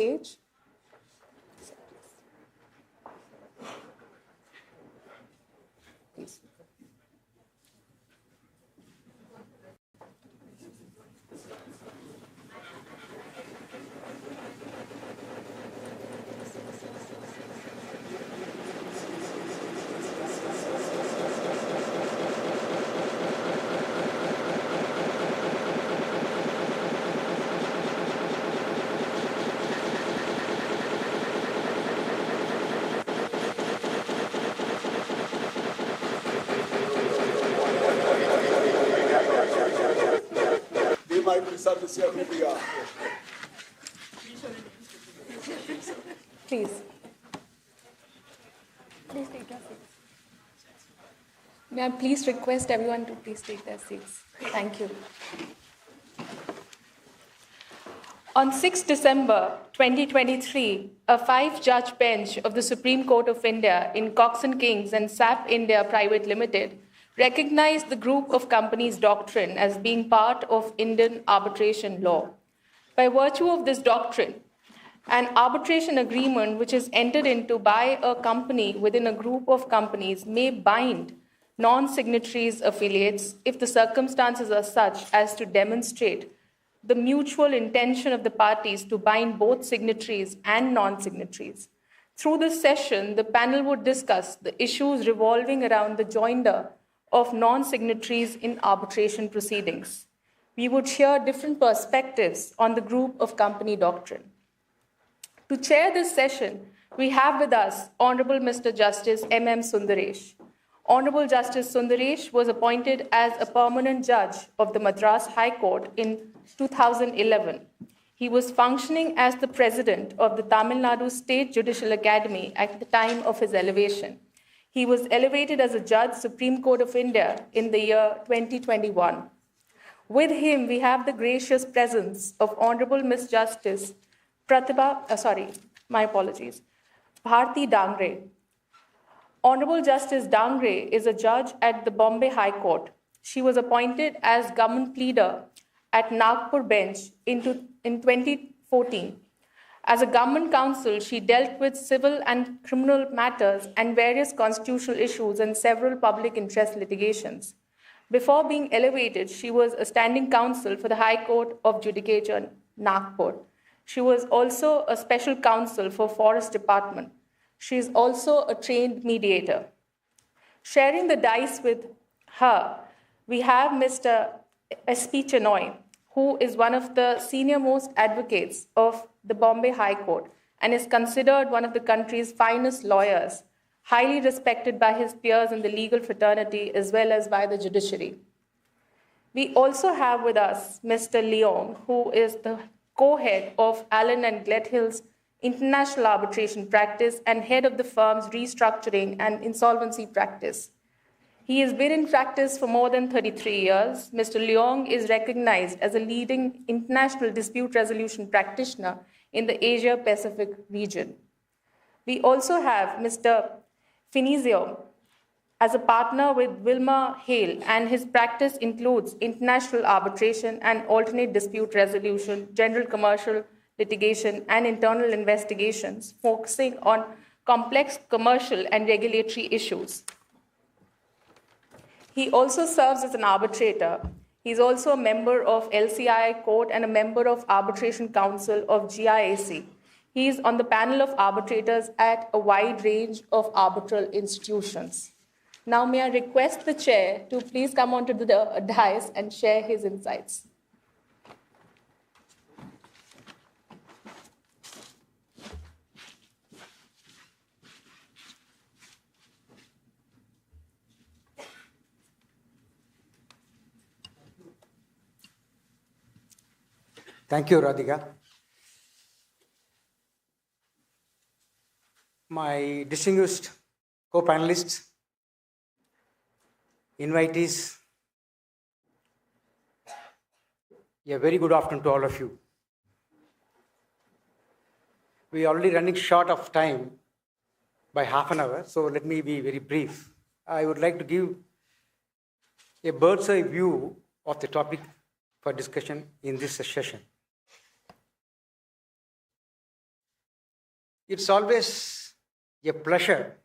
stage. Please. Please. Please take your seats. May I please request everyone to please take their seats. Thank you. On 6 December 2023, a 5-judge bench of the Supreme Court of India in Cox & Kings and SAP India Private Limited recognized the group of companies Doctrine as being part of Indian arbitration law. By virtue of this doctrine, an arbitration agreement which is entered into by a company within a group of companies may bind non-signatories affiliates if the circumstances are such as to demonstrate the mutual intention of the parties to bind both signatories and non-signatories. Through this session, the panel would discuss the issues revolving around the joinder of non-signatories in arbitration proceedings. We would hear different perspectives on the group of company Doctrine. To chair this session, we have with us Honorable Mr. Justice M.M. Sundresh. Honorable Justice Sundresh was appointed as a permanent judge of the Madras High Court in 2011. He was functioning as the president of the Tamil Nadu State Judicial Academy at the time of his elevation. He was elevated as a judge, Supreme Court of India, in the year 2021. With him, we have the gracious presence of Honorable Miss Justice Bharati Dangre. Honorable Justice Dangre is a judge at the Bombay High Court. She was appointed as government pleader at Nagpur bench in 2014. As a government counsel, she dealt with civil and criminal matters and various constitutional issues and several public interest litigations. Before being elevated, she was a standing counsel for the High Court of Judicature, Nagpur. She was also a special counsel for Forest Department. She is also a trained mediator. Sharing the dice with her, we have Mr. Aspi Chinoy, who is one of the senior-most advocates of the Bombay High Court and is considered one of the country's finest lawyers, highly respected by his peers in the legal fraternity as well as by the judiciary. We also have with us Mr. Leong, who is the co-head of Allen and Gledhill's international arbitration practice and head of the firm's restructuring and insolvency practice. He has been in practice for more than 33 years. Mr. Leong is recognized as a leading international dispute resolution practitioner in the Asia-Pacific region. We also have Mr. Finizo as a partner with Wilmer, Hale, and his practice includes international arbitration and alternate dispute resolution, general commercial litigation, and internal investigations, focusing on complex commercial and regulatory issues. He also serves as an arbitrator. He's also a member of LCI Court and a member of Arbitration Council of GIAC. He is on the panel of arbitrators at a wide range of arbitral institutions. Now, may I request the chair to please come onto the dais and share his insights. Thank you, Radhika. My distinguished co-panelists, invitees, a very good afternoon to all of you. We are already running short of time by half an hour, so let me be very brief. I would like to give a bird's eye view of the topic for discussion in this session. It's always a pleasure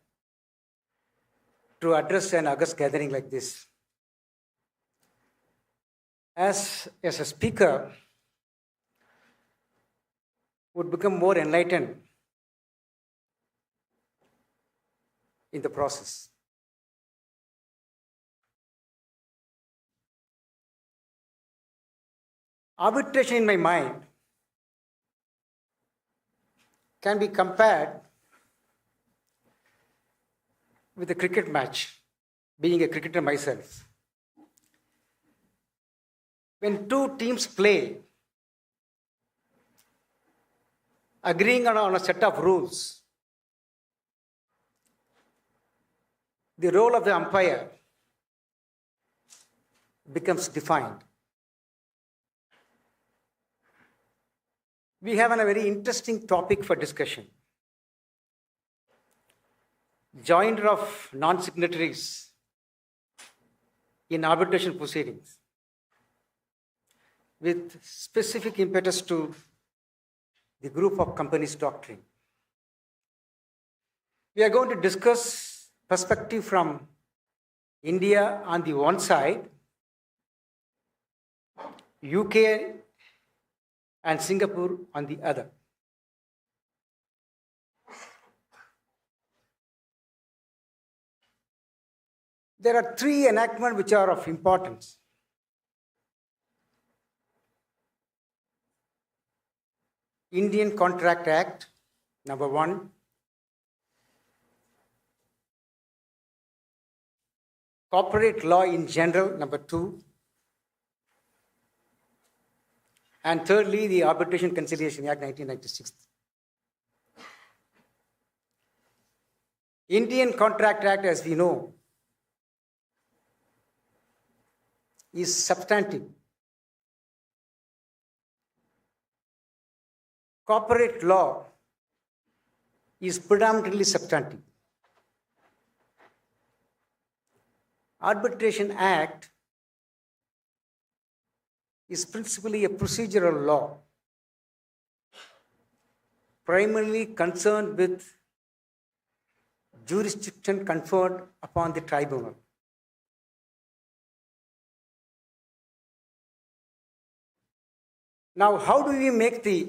to address an august gathering like this. As a speaker, would become more enlightened in the process. Arbitration in my mind can be compared with a cricket match, being a cricketer myself. When two teams play, agreeing on a set of rules, the role of the umpire becomes defined. We have a very interesting topic for discussion. Joinder of non-signatories in arbitration proceedings, with specific impetus to the group of companies doctrine. We are going to discuss perspective from India on the one side, UK and Singapore on the other. There are three enactments which are of importance. Indian Contract Act, number 1. Corporate law in general, number 2. And thirdly, the Arbitration Conciliation Act, 1996. Indian Contract Act, as we know, is substantive. Corporate law is predominantly substantive. Arbitration Act is principally a procedural law, primarily concerned with jurisdiction conferred upon the tribunal. Now, how do we make the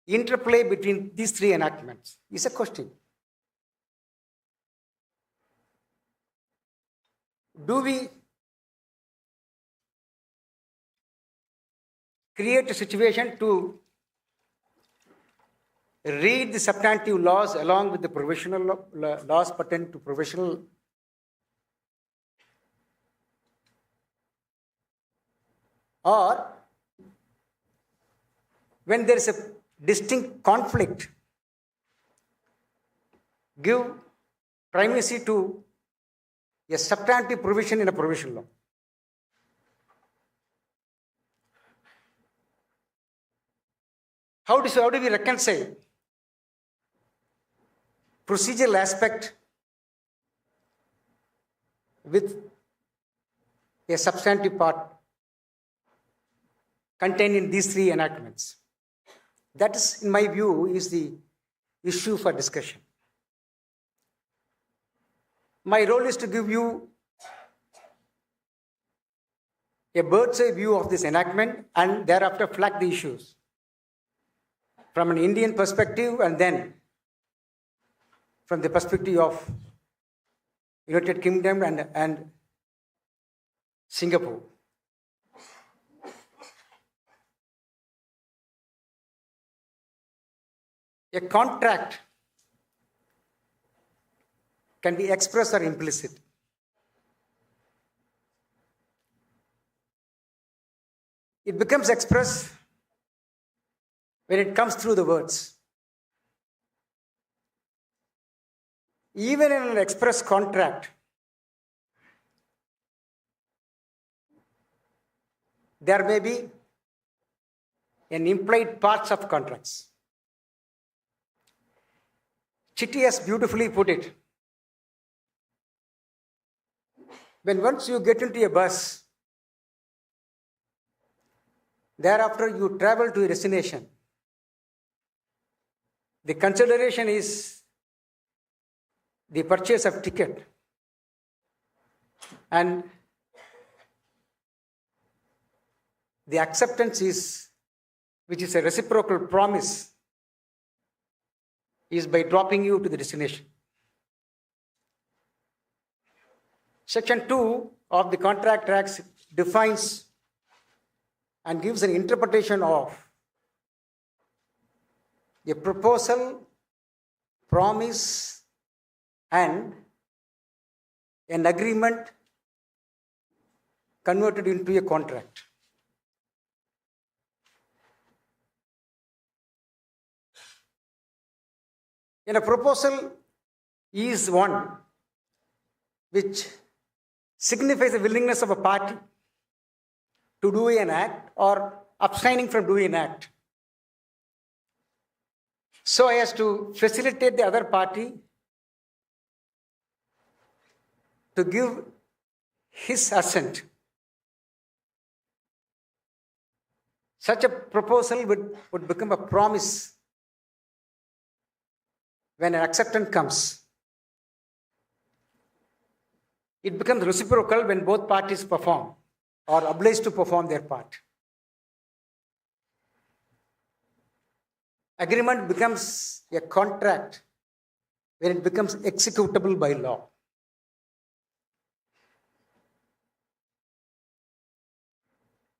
interplay between these three enactments? Is a question. Do we create a situation to read the substantive laws along with the provisional laws pertaining to provisional, or when there is a distinct conflict, give primacy to a substantive provision in a provisional law? How do we reconcile procedural aspect with a substantive part contained in these three enactments? That is, in my view, is the issue for discussion. My role is to give you a bird's eye view of this enactment and thereafter flag the issues from an Indian perspective and then from the perspective of United Kingdom and Singapore. A contract can be express or implicit. It becomes express when it comes through the words. Even in an express contract, there may be an implied parts of contracts. Chitty has beautifully put it. When once you get into a bus, thereafter you travel to a destination. The consideration is the purchase of ticket, and the acceptance is, which is a reciprocal promise, is by dropping you to the destination. Section 2 of the Contract Act defines and gives an interpretation of a proposal, promise, and an agreement converted into a contract. And a proposal is one which signifies the willingness of a party to do an act or abstaining from doing an act, so as to facilitate the other party to give his assent. Such a proposal would become a promise when an acceptance comes. It becomes reciprocal when both parties perform or obliged to perform their part. Agreement becomes a contract when it becomes executable by law.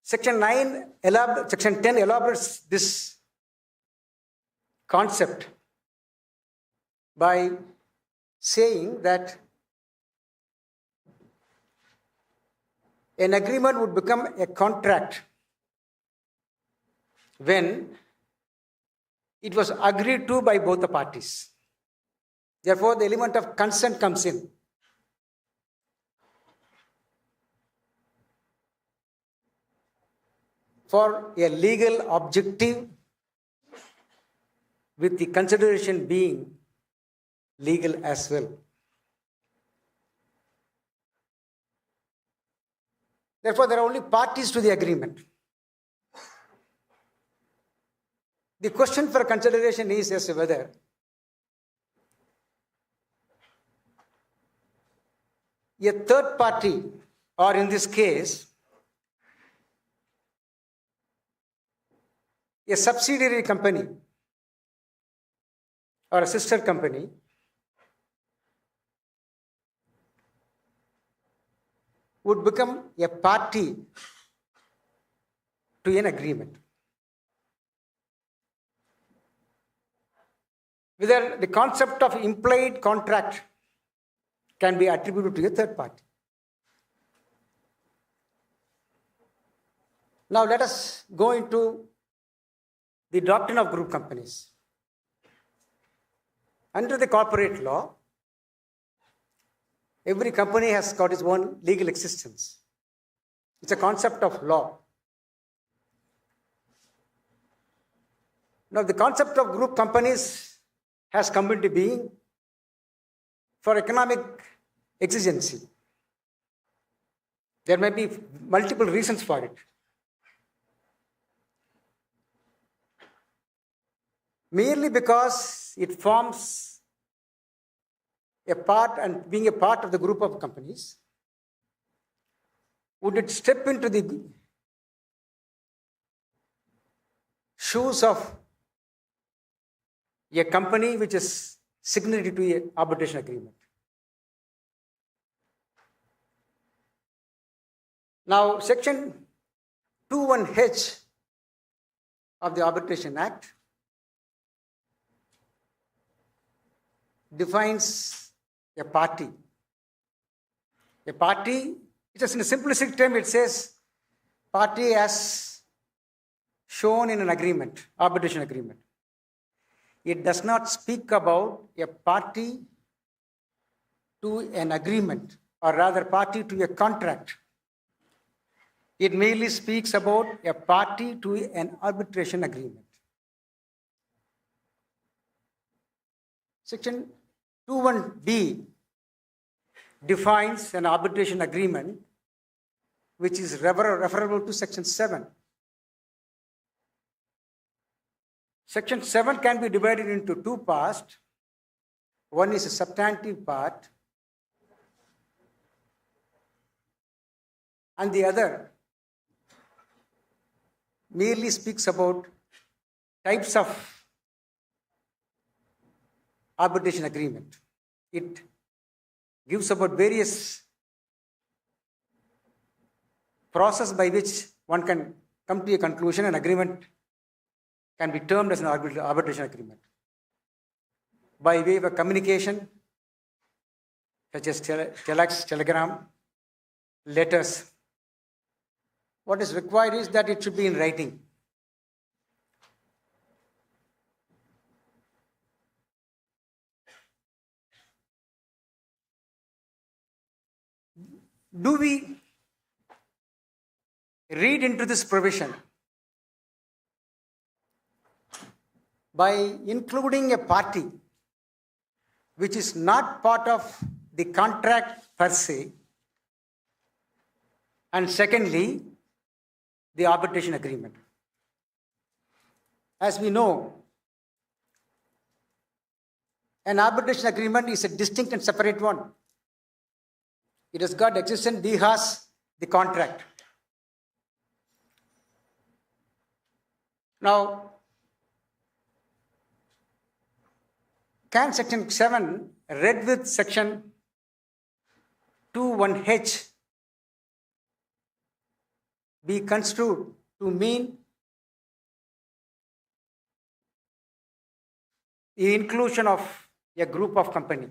Section 10 elaborates this concept by saying that an agreement would become a contract when it was agreed to by both the parties. Therefore, the element of consent comes in. For a legal objective, with the consideration being legal as well. Therefore, there are only parties to the agreement. The question for consideration is as to whether a third party, or in this case, a subsidiary company or a sister company, would become a party to an agreement. Whether the concept of implied contract can be attributed to a third party. Now let us go into the doctrine of group companies. Under the corporate law, every company has got its own legal existence. It's a concept of law. Now, the concept of group companies has come into being for economic exigency. There may be multiple reasons for it. Merely because it forms a part and being a part of the group of companies, would it step into the shoes of a company which is signatory to an arbitration agreement? Now, Section 21H of the Arbitration Act defines a party. A party, just in a simplistic term, it says party as shown in an agreement, arbitration agreement. It does not speak about a party to an agreement, or rather party to a contract. It merely speaks about a party to an arbitration agreement. Section 21B defines an arbitration agreement which is referable to Section 7. Section 7 can be divided into two parts. One is a substantive part, and the other merely speaks about types of arbitration agreement. It gives about various process by which one can come to a conclusion. An agreement can be termed as an arbitration agreement by way of a communication, such as telex, telegram, letters. What is required is that it should be in writing. Do we read into this provision by including a party which is not part of the contract per se, and secondly, the arbitration agreement? As we know, an arbitration agreement is a distinct and separate one. It has got existence, D has the contract. Now, can Section 7 read with Section 2(1)(h) be construed to mean the inclusion of a group of company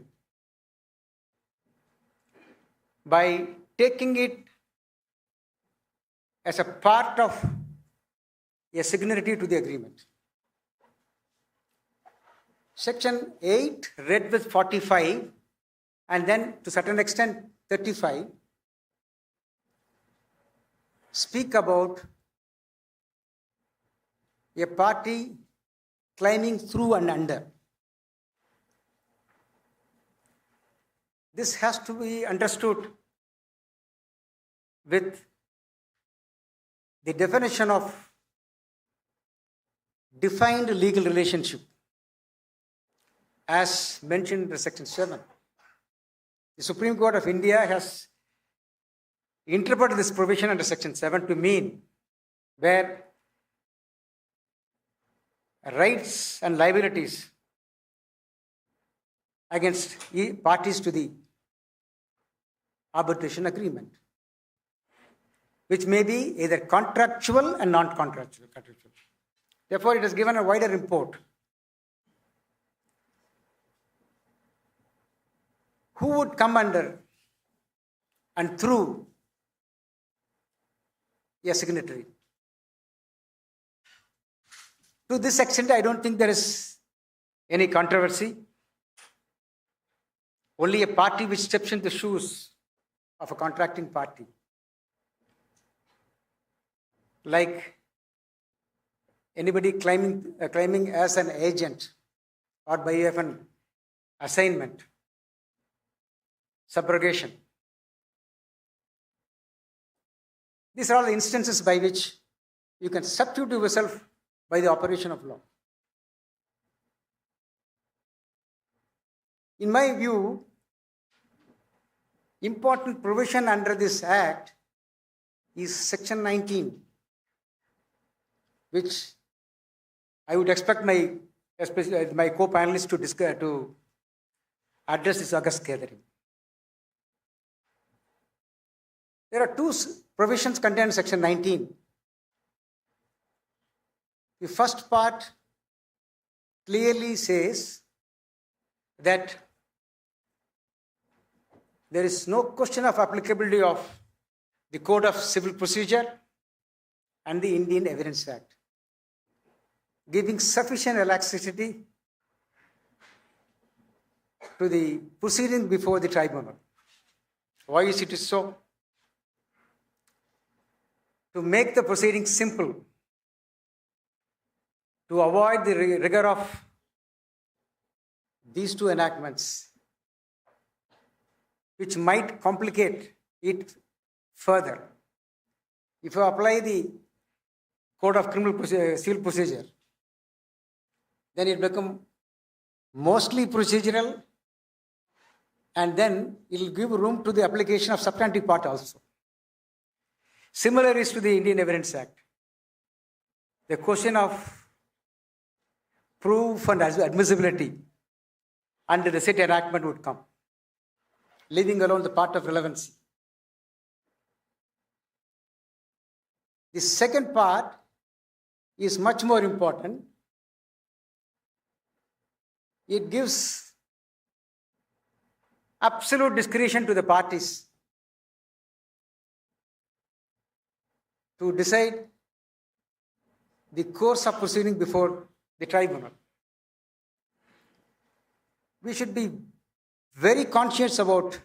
by taking it as a part of a signatory to the agreement? Section 8, read with 45, and then to a certain extent 35, speak about a party claiming through and under. This has to be understood with the definition of defined legal relationship as mentioned in Section 7. The Supreme Court of India has interpreted this provision under Section 7 to mean where rights and liabilities against parties to the arbitration agreement, which may be either contractual and non-contractual. Therefore, it is given a wider import. Who would come under and through a signatory? To this extent, I don't think there is any controversy. Only a party which steps into the shoes of a contracting party, like anybody claiming as an agent or by way of an assignment, subrogation. These are all the instances by which you can substitute yourself by the operation of law. In my view, important provision under this Act is Section 19, which I would expect my co-panelists to address this august gathering. There are two provisions contained in Section 19. The first part clearly says that there is no question of applicability of the Code of Civil Procedure and the Indian Evidence Act, giving sufficient elasticity to the proceeding before the tribunal. Why is it so? To make the proceedings simple, to avoid the rigor of these two enactments, which might complicate it further. If you apply the Code of Civil Procedure then it become mostly procedural, and then it will give room to the application of substantive part also. Similar is to the Indian Evidence Act. The question of proof and admissibility under the said enactment would come, leaving alone the part of relevancy. The second part is much more important. It gives absolute discretion to the parties to decide the course of proceeding before the tribunal. We should be very conscious about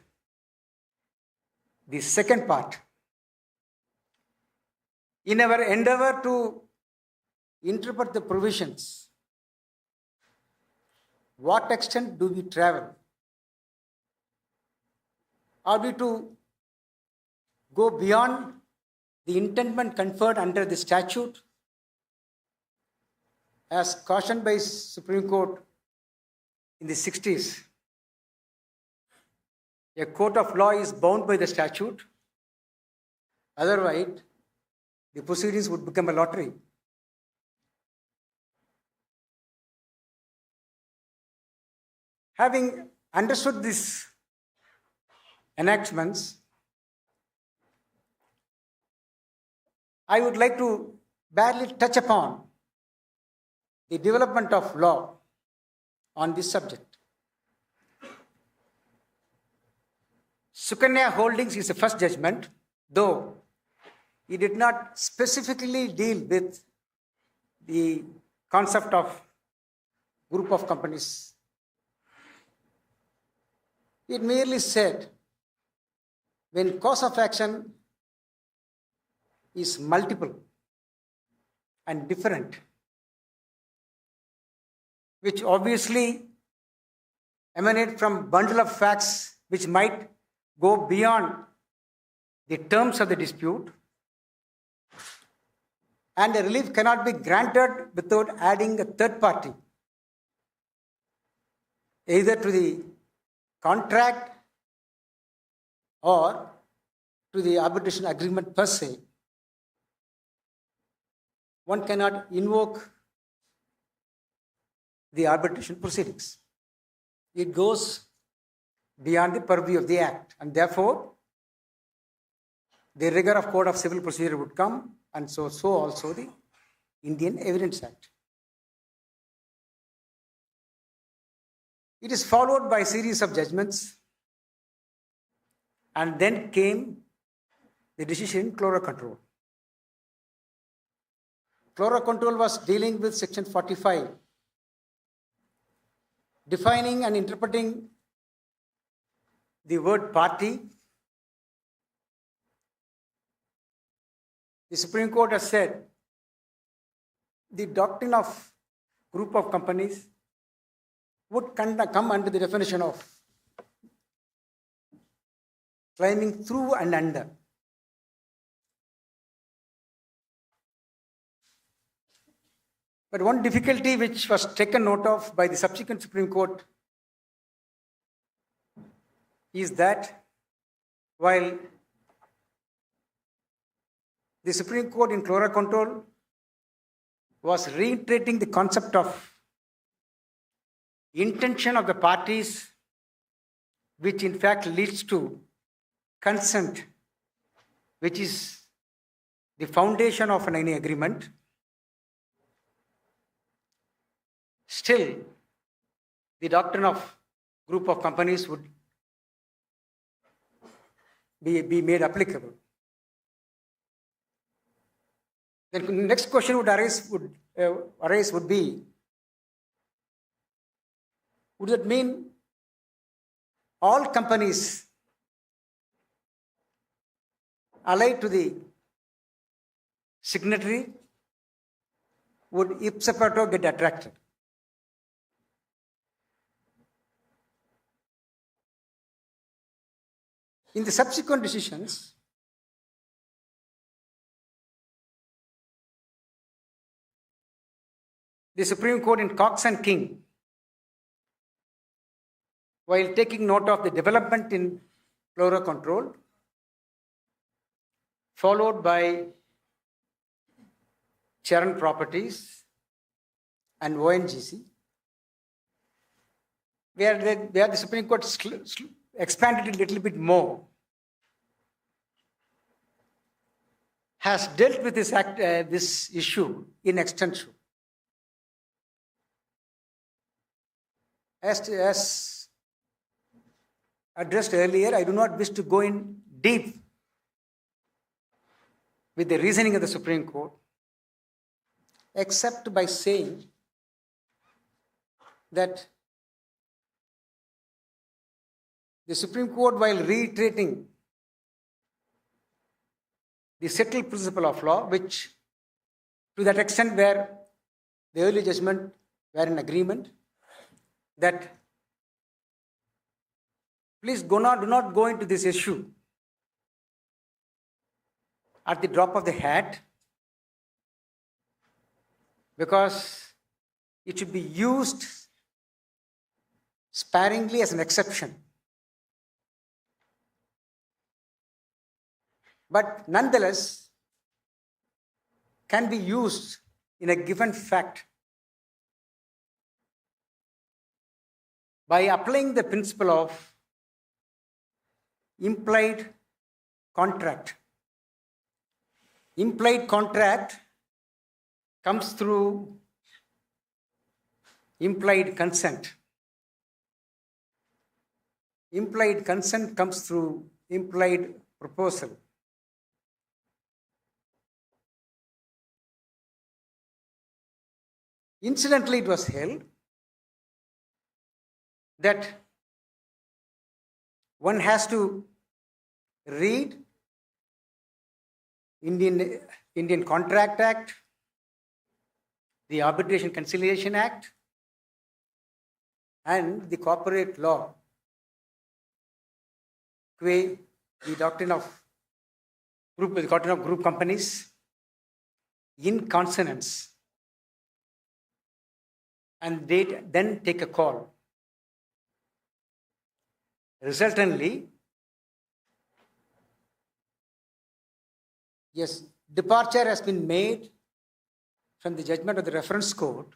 the second part. In our endeavor to interpret the provisions, what extent do we travel? Are we to go beyond the intendment conferred under the statute, as cautioned by Supreme Court in the 60s? A court of law is bound by the statute. Otherwise, the proceedings would become a lottery. Having understood these enactments, I would like to barely touch upon the development of law on this subject. Sukanya Holdings is the first judgment, though it did not specifically deal with the concept of group of companies. It merely said when cause of action is multiple and different, which obviously emanate from bundle of facts which might go beyond the terms of the dispute, and a relief cannot be granted without adding a third party, either to the contract or to the arbitration agreement per se. One cannot invoke the arbitration proceedings. It goes beyond the purview of the Act, and therefore the rigor of Code of Civil Procedure would come, and so also the Indian Evidence Act. It is followed by a series of judgments, and then came the decision in Chloro Control. Chloro Control was dealing with Section 45, defining and interpreting the word party. The Supreme Court has said the doctrine of group of companies would come under the definition of climbing through and under. But one difficulty which was taken note of by the subsequent Supreme Court is that while the Supreme Court in Chloro Control was reiterating the concept of intention of the parties, which in fact leads to consent, which is the foundation of any agreement, still the doctrine of group of companies would be made applicable. The next question would arise would be, would that mean all companies allied to the signatory would ipso facto get attracted? In the subsequent decisions, the Supreme Court in Cox and King, while taking note of the development in fluoro control, followed by Charan Properties and ONGC, where the Supreme Court expanded it a little bit more, has dealt with this issue in extenso. As addressed earlier, I do not wish to go in deep with the reasoning of the Supreme Court, except by saying that the Supreme Court, while reiterating the settled principle of law, which to that extent where the early judgment were in agreement, that please do not go into this issue at the drop of the hat, because it should be used sparingly as an exception. But nonetheless, can be used in a given fact by applying the principle of implied contract. Implied contract comes through implied consent. Implied consent comes through implied proposal. Incidentally, it was held that one has to read Indian Contract Act, the Arbitration Conciliation Act, and the corporate law, the doctrine of group companies in consonance, and they then take a call. Resultantly, yes, departure has been made from the judgment of the reference court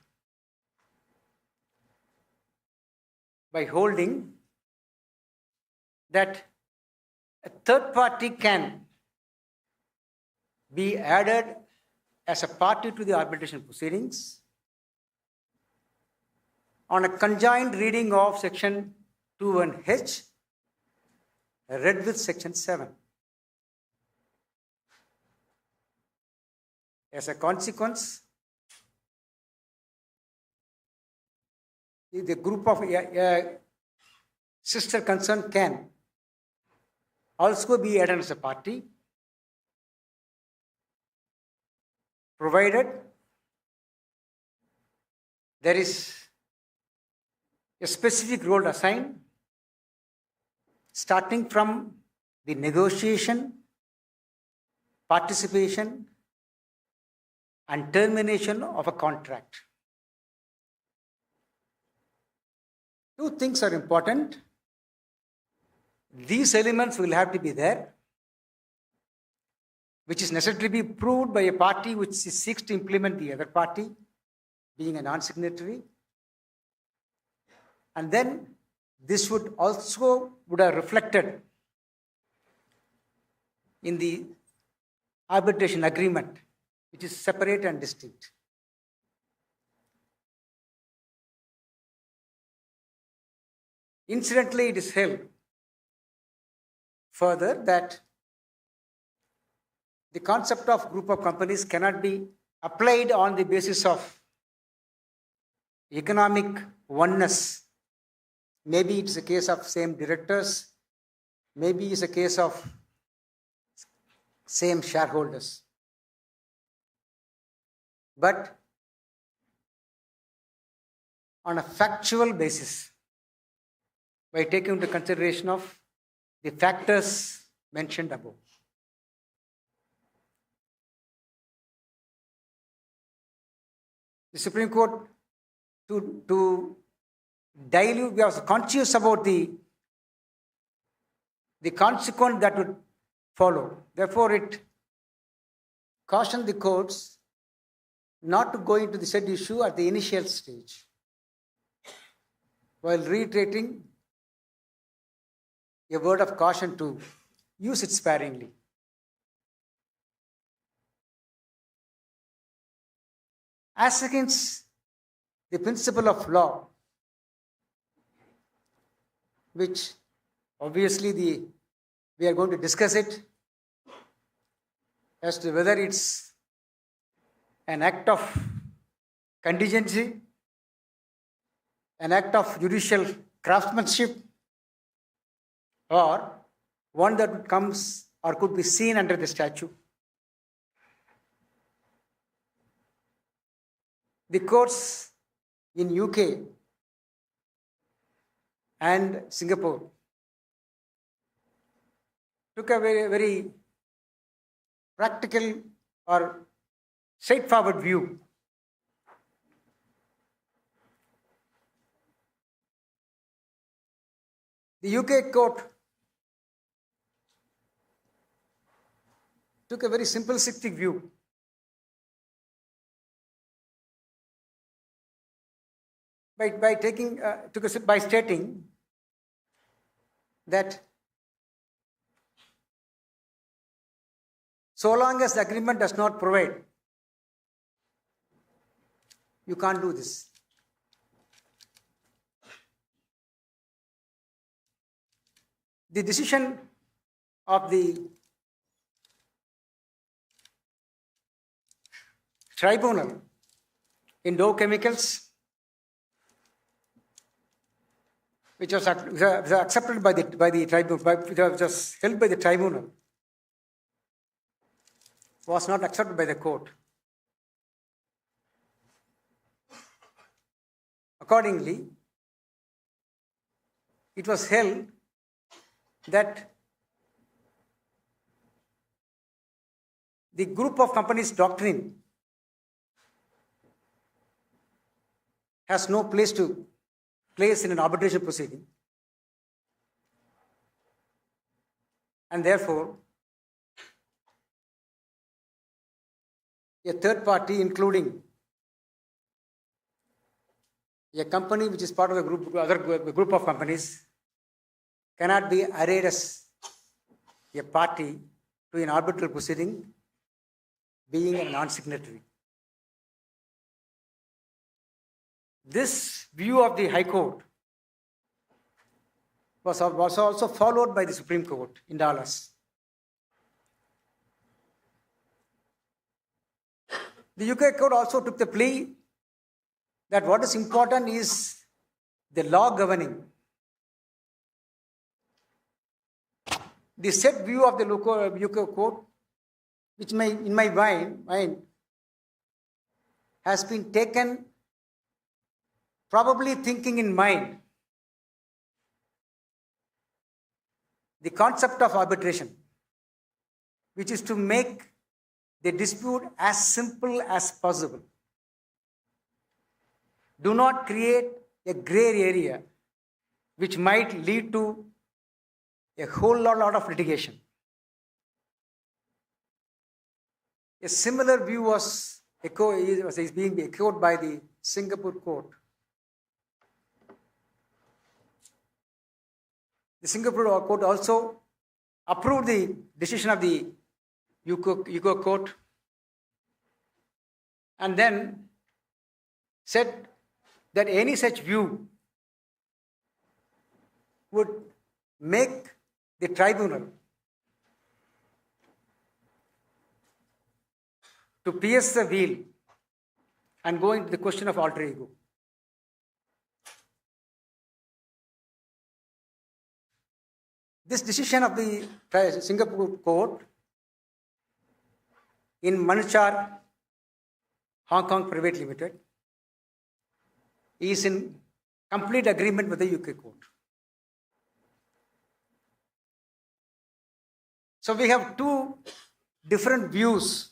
by holding that a third party can be added as a party to the arbitration proceedings on a conjoined reading of section 2(1)H read with section 7. As a consequence, the group of sister concern can also be added as a party, provided there is a specific role assigned starting from the negotiation, participation, and termination of a contract. Two things are important. These elements will have to be there, which is necessary to be proved by a party which seeks to implement the other party, being a non-signatory. And then this would have reflected in the arbitration agreement, which is separate and distinct. Incidentally, it is held further that the concept of group of companies cannot be applied on the basis of economic oneness. Maybe it's a case of same directors, maybe it's a case of same shareholders. But on a factual basis, by taking into consideration of the factors mentioned above. The Supreme Court to dilute, we are conscious about the consequence that would follow. Therefore, it cautioned the courts not to go into the said issue at the initial stage, while reiterating a word of caution to use it sparingly. As against the principle of law, which obviously we are going to discuss it as to whether it's an act of contingency, an act of judicial craftsmanship, or one that comes or could be seen under the statute. The courts in UK and Singapore took a very, very practical or straightforward view. The UK court took a very simplistic view. By stating that so long as the agreement does not provide, you can't do this. The decision of the tribunal in Dow Chemicals, which was accepted by the tribunal, which was held by the tribunal, was not accepted by the court. Accordingly, it was held that the group of companies doctrine has no place in an arbitration proceeding, and therefore a third party, including a company which is part of the group of companies, cannot be arrayed as a party to an arbitral proceeding, being a non-signatory. This view of the High Court was also followed by the Supreme Court in Dallas. The UK Court also took the plea that what is important is the law governing. The set view of the UK Court, which in my mind has been taken probably thinking in mind the concept of arbitration, which is to make the dispute as simple as possible. Do not create a gray area which might lead to a whole lot of litigation. A similar view is being echoed by the Singapore court. The Singapore court also approved the decision of the UK court and then said that any such view would make the tribunal to pierce the veil and go into the question of alter ego. This decision of the Singapore court in Manuchar, Hong Kong Private Limited, is in complete agreement with the UK court. So we have two different views.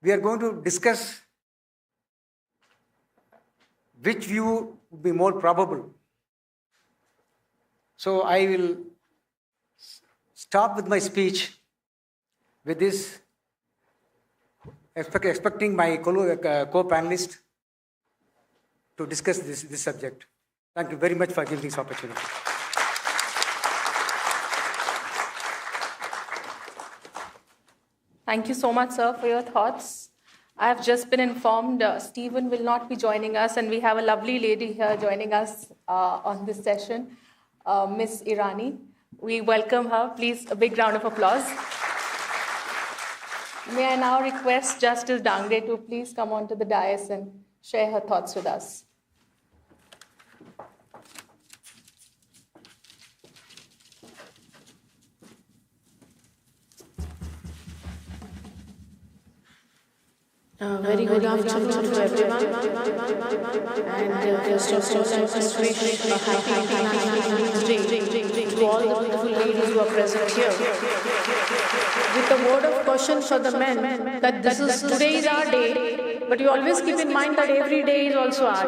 We are going to discuss which view would be more probable. So I will start with my speech with this, expecting my co-panelist to discuss this subject. Thank you very much for giving this opportunity. Thank you so much, sir, for your thoughts. I have just been informed Stephen will not be joining us, and we have a lovely lady here joining us on this session, Miss Irani. We welcome her. Please, a big round of applause. May I now request Justice Dangre to please come onto the dais and share her thoughts with us. Very good afternoon to everyone. And first of all, I must wish a happy International Women's Day to all the beautiful ladies who are present here. With a word of caution for the men that today is our day, but you always keep in mind that every day is also our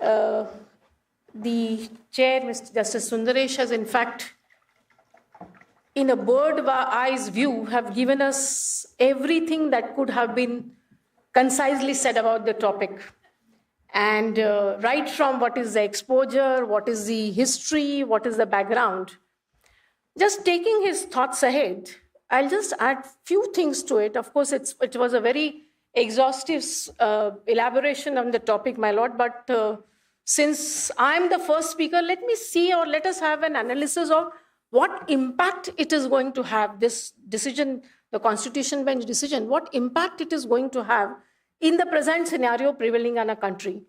day. The chair, Mr. Justice Sundresh, has in fact, in a bird's-eye view, have given us everything that could have been concisely said about the topic. And right from what is the exposure, what is the history, what is the background. Just taking his thoughts ahead, I'll just add few things to it. Of course, it was a very exhaustive elaboration on the topic, my lord, but since I'm the first speaker, let us have an analysis of what impact it is going to have, this decision, the Constitution Bench decision, what impact it is going to have in the present scenario prevailing in a country.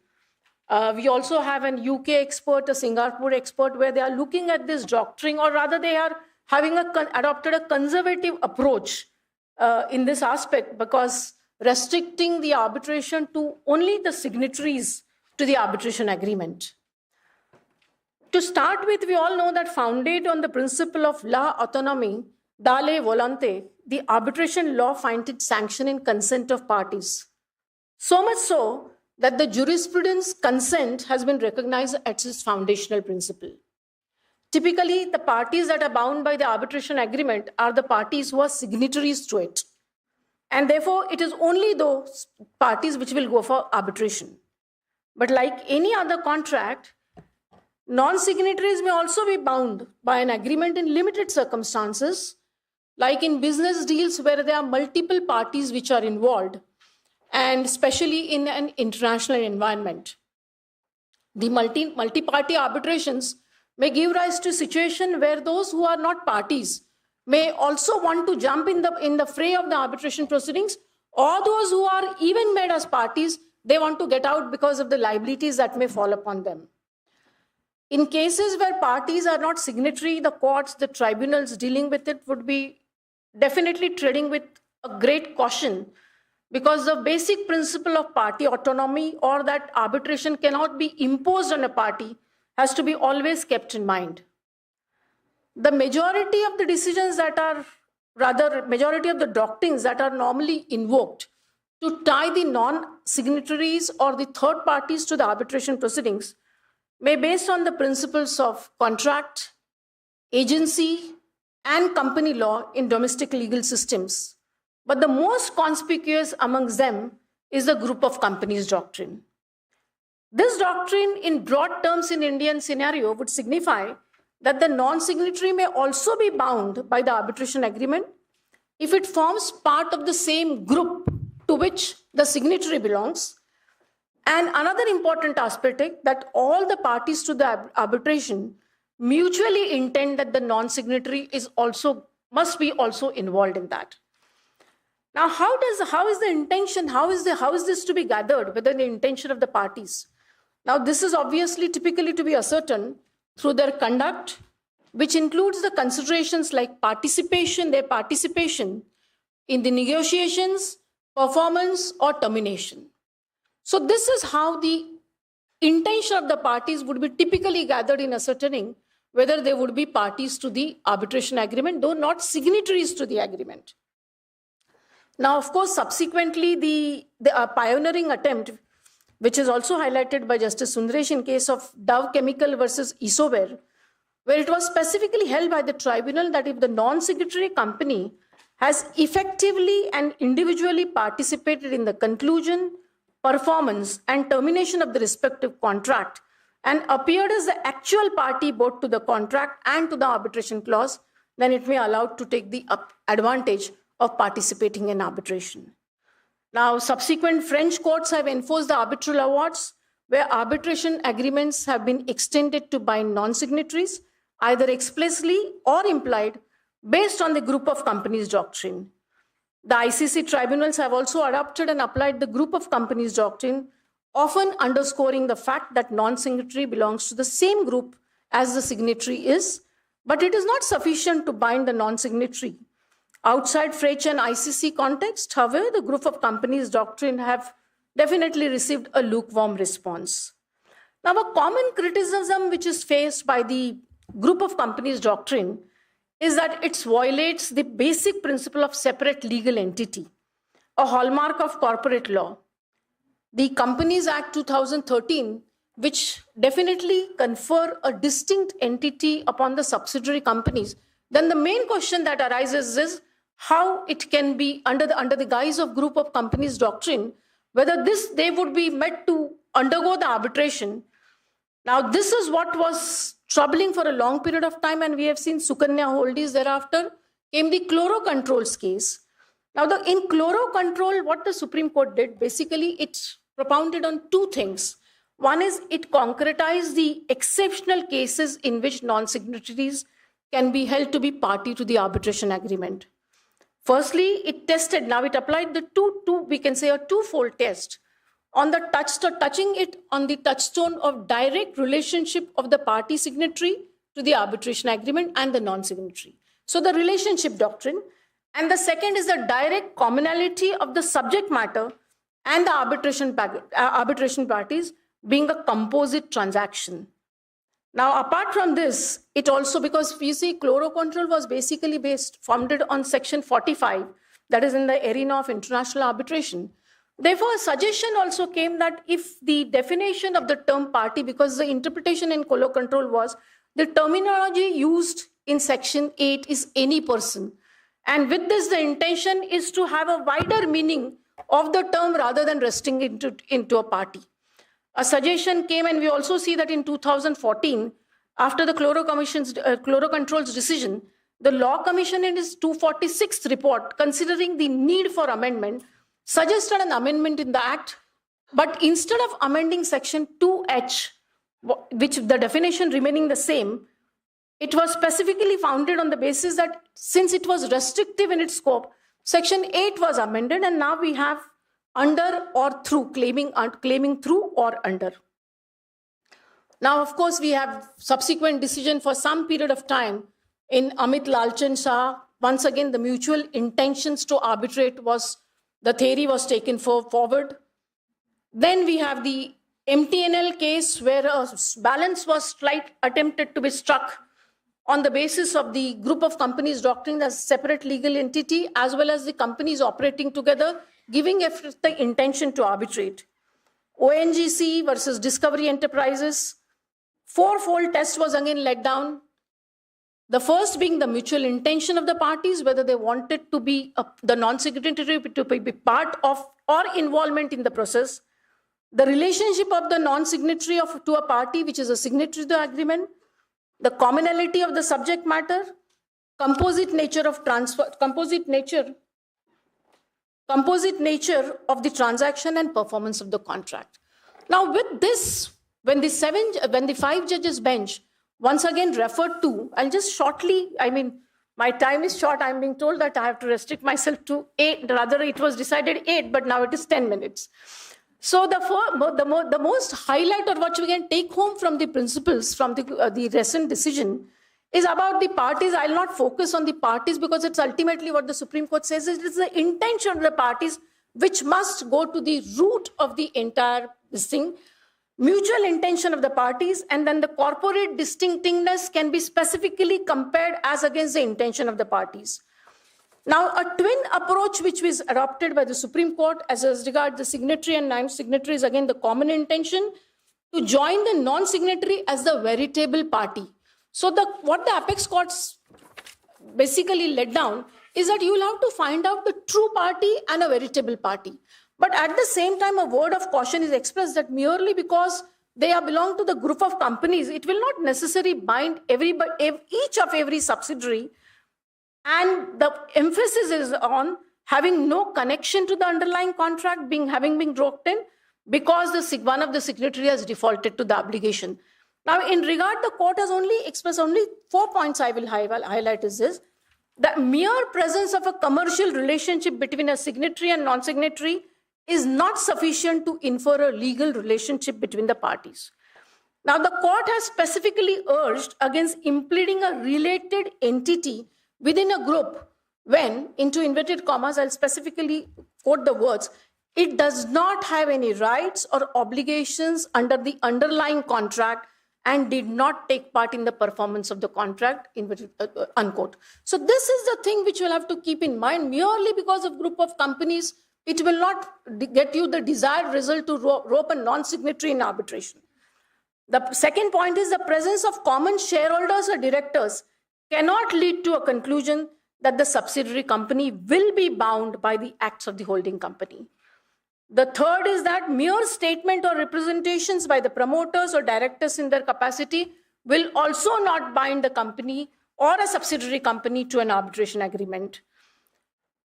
We also have an UK expert, a Singapore expert, where they are looking at this doctrine, or rather they are having adopted a conservative approach in this aspect, because restricting the arbitration to only the signatories to the arbitration agreement. To start with, we all know that founded on the principle of la autonomie, dale volante, the arbitration law finds its sanction in consent of parties. So much so that the jurisprudence consent has been recognized as its foundational principle. Typically, the parties that are bound by the arbitration agreement are the parties who are signatories to it. And therefore, it is only those parties which will go for arbitration. But like any other contract, non-signatories may also be bound by an agreement in limited circumstances, like in business deals where there are multiple parties which are involved, and especially in an international environment. The multi-party arbitrations may give rise to a situation where those who are not parties may also want to jump in the fray of the arbitration proceedings, or those who are even made as parties, they want to get out because of the liabilities that may fall upon them. In cases where parties are not signatory, the courts, the tribunals dealing with it would be definitely treading with a great caution, because the basic principle of party autonomy, or that arbitration cannot be imposed on a party, has to be always kept in mind. The majority of the decisions majority of the doctrines that are normally invoked to tie the non-signatories or the third parties to the arbitration proceedings may based on the principles of contract, agency, and company law in domestic legal systems. But the most conspicuous amongst them is the group of companies doctrine. This doctrine, in broad terms in Indian scenario, would signify that the non-signatory may also be bound by the arbitration agreement if it forms part of the same group to which the signatory belongs. And another important aspect is that all the parties to the arbitration mutually intend that the non-signatory must be also involved in that. Now, how is the intention? How is this to be gathered? Whether the intention of the parties? Now, this is obviously typically to be ascertained through their conduct, which includes the considerations like their participation in the negotiations, performance, or termination. So this is how the intention of the parties would be typically gathered in ascertaining whether they would be parties to the arbitration agreement, though not signatories to the agreement. Now, of course, subsequently, the pioneering attempt, which is also highlighted by Justice Sundresh in case of Dow Chemical versus Isover, where it was specifically held by the tribunal that if the non-signatory company has effectively and individually participated in the conclusion, performance, and termination of the respective contract and appeared as the actual party both to the contract and to the arbitration clause, then it may allowed to take the advantage of participating in arbitration. Now, subsequent French courts have enforced the arbitral awards where arbitration agreements have been extended to bind non-signatories, either explicitly or implied, based on the group of companies doctrine. The ICC tribunals have also adopted and applied the group of companies doctrine, often underscoring the fact that non-signatory belongs to the same group as the signatory is, but it is not sufficient to bind the non-signatory. Outside French and ICC context, however, the group of companies doctrine have definitely received a lukewarm response. Now, a common criticism which is faced by the group of companies doctrine is that it violates the basic principle of separate legal entity, a hallmark of corporate law. The Companies Act 2013, which definitely confer a distinct entity upon the subsidiary companies, then the main question that arises is how it can be under the guise of group of companies doctrine, whether they would be made to undergo the arbitration. Now, this is what was troubling for a long period of time, and we have seen Sukanya Holdies. Thereafter came the chloro controls case. Now, in chloro control, what the Supreme Court did, basically it propounded on two things. One is it concretized the exceptional cases in which non-signatories can be held to be party to the arbitration agreement. Firstly, it tested, now it applied the we can say a twofold test on the touching it on the touchstone of direct relationship of the party signatory to the arbitration agreement and the non-signatory. So the relationship doctrine. And the second is the direct commonality of the subject matter and the arbitration parties being a composite transaction. Now, apart from this, it also, because you see, chloro control was basically founded on Section 45, that is in the arena of international arbitration. Therefore, a suggestion also came that if the definition of the term party, because the interpretation in chloro control was the terminology used in Section 8 is any person. And with this, the intention is to have a wider meaning of the term rather than resting into a party. A suggestion came, and we also see that in 2014, after the chloro controls decision, the Law Commission in its 246th report, considering the need for amendment, suggested an amendment in the Act, but instead of amending Section 2H, which the definition remaining the same, it was specifically founded on the basis that since it was restrictive in its scope, Section 8 was amended, and now we have under or through, claiming through or under. Now, of course, we have subsequent decision for some period of time in Amit Lalchand Shah. Once again, the mutual intentions to arbitrate the theory was taken forward. Then we have the MTNL case where a balance was attempted to be struck on the basis of the group of companies doctrine as separate legal entity, as well as the companies operating together, giving the intention to arbitrate. ONGC versus Discovery Enterprises, fourfold test was again let down. The first being the mutual intention of the parties, whether they wanted to be the non-signatory to be part of or involvement in the process. The relationship of the non-signatory to a party which is a signatory to the agreement. The commonality of the subject matter, composite nature of the transaction, and performance of the contract. Now, with this, when the 5 judges bench once again referred to, I'll just shortly, my time is short. I'm being told that I have to restrict myself to 8. Rather, it was decided 8, but now it is 10 minutes. So the most highlight or what we can take home from the principles from the recent decision is about the parties. I'll not focus on the parties because it's ultimately what the Supreme Court says is it's the intention of the parties which must go to the root of the entire thing. Mutual intention of the parties, and then the corporate distinctiveness can be specifically compared as against the intention of the parties. Now, a twin approach which was adopted by the Supreme Court as regards the signatory and non-signatory is again the common intention to join the non-signatory as the veritable party. So what the apex courts basically let down is that you will have to find out the true party and a veritable party. But at the same time, a word of caution is expressed that merely because they belong to the group of companies, it will not necessarily bind each of every subsidiary. And the emphasis is on having no connection to the underlying contract having been broken because one of the signatory has defaulted to the obligation. Now, in regard, the court has expressed only 4 points I will highlight is this. The mere presence of a commercial relationship between a signatory and non-signatory is not sufficient to infer a legal relationship between the parties. Now, the court has specifically urged against impleading a related entity within a group when, into inverted commas, I'll specifically quote the words, it does not have any rights or obligations under the underlying contract and did not take part in the performance of the contract, unquote. So this is the thing which you'll have to keep in mind. Merely because of group of companies, it will not get you the desired result to rope a non-signatory in arbitration. The second point is the presence of common shareholders or directors cannot lead to a conclusion that the subsidiary company will be bound by the acts of the holding company. The third is that mere statement or representations by the promoters or directors in their capacity will also not bind the company or a subsidiary company to an arbitration agreement.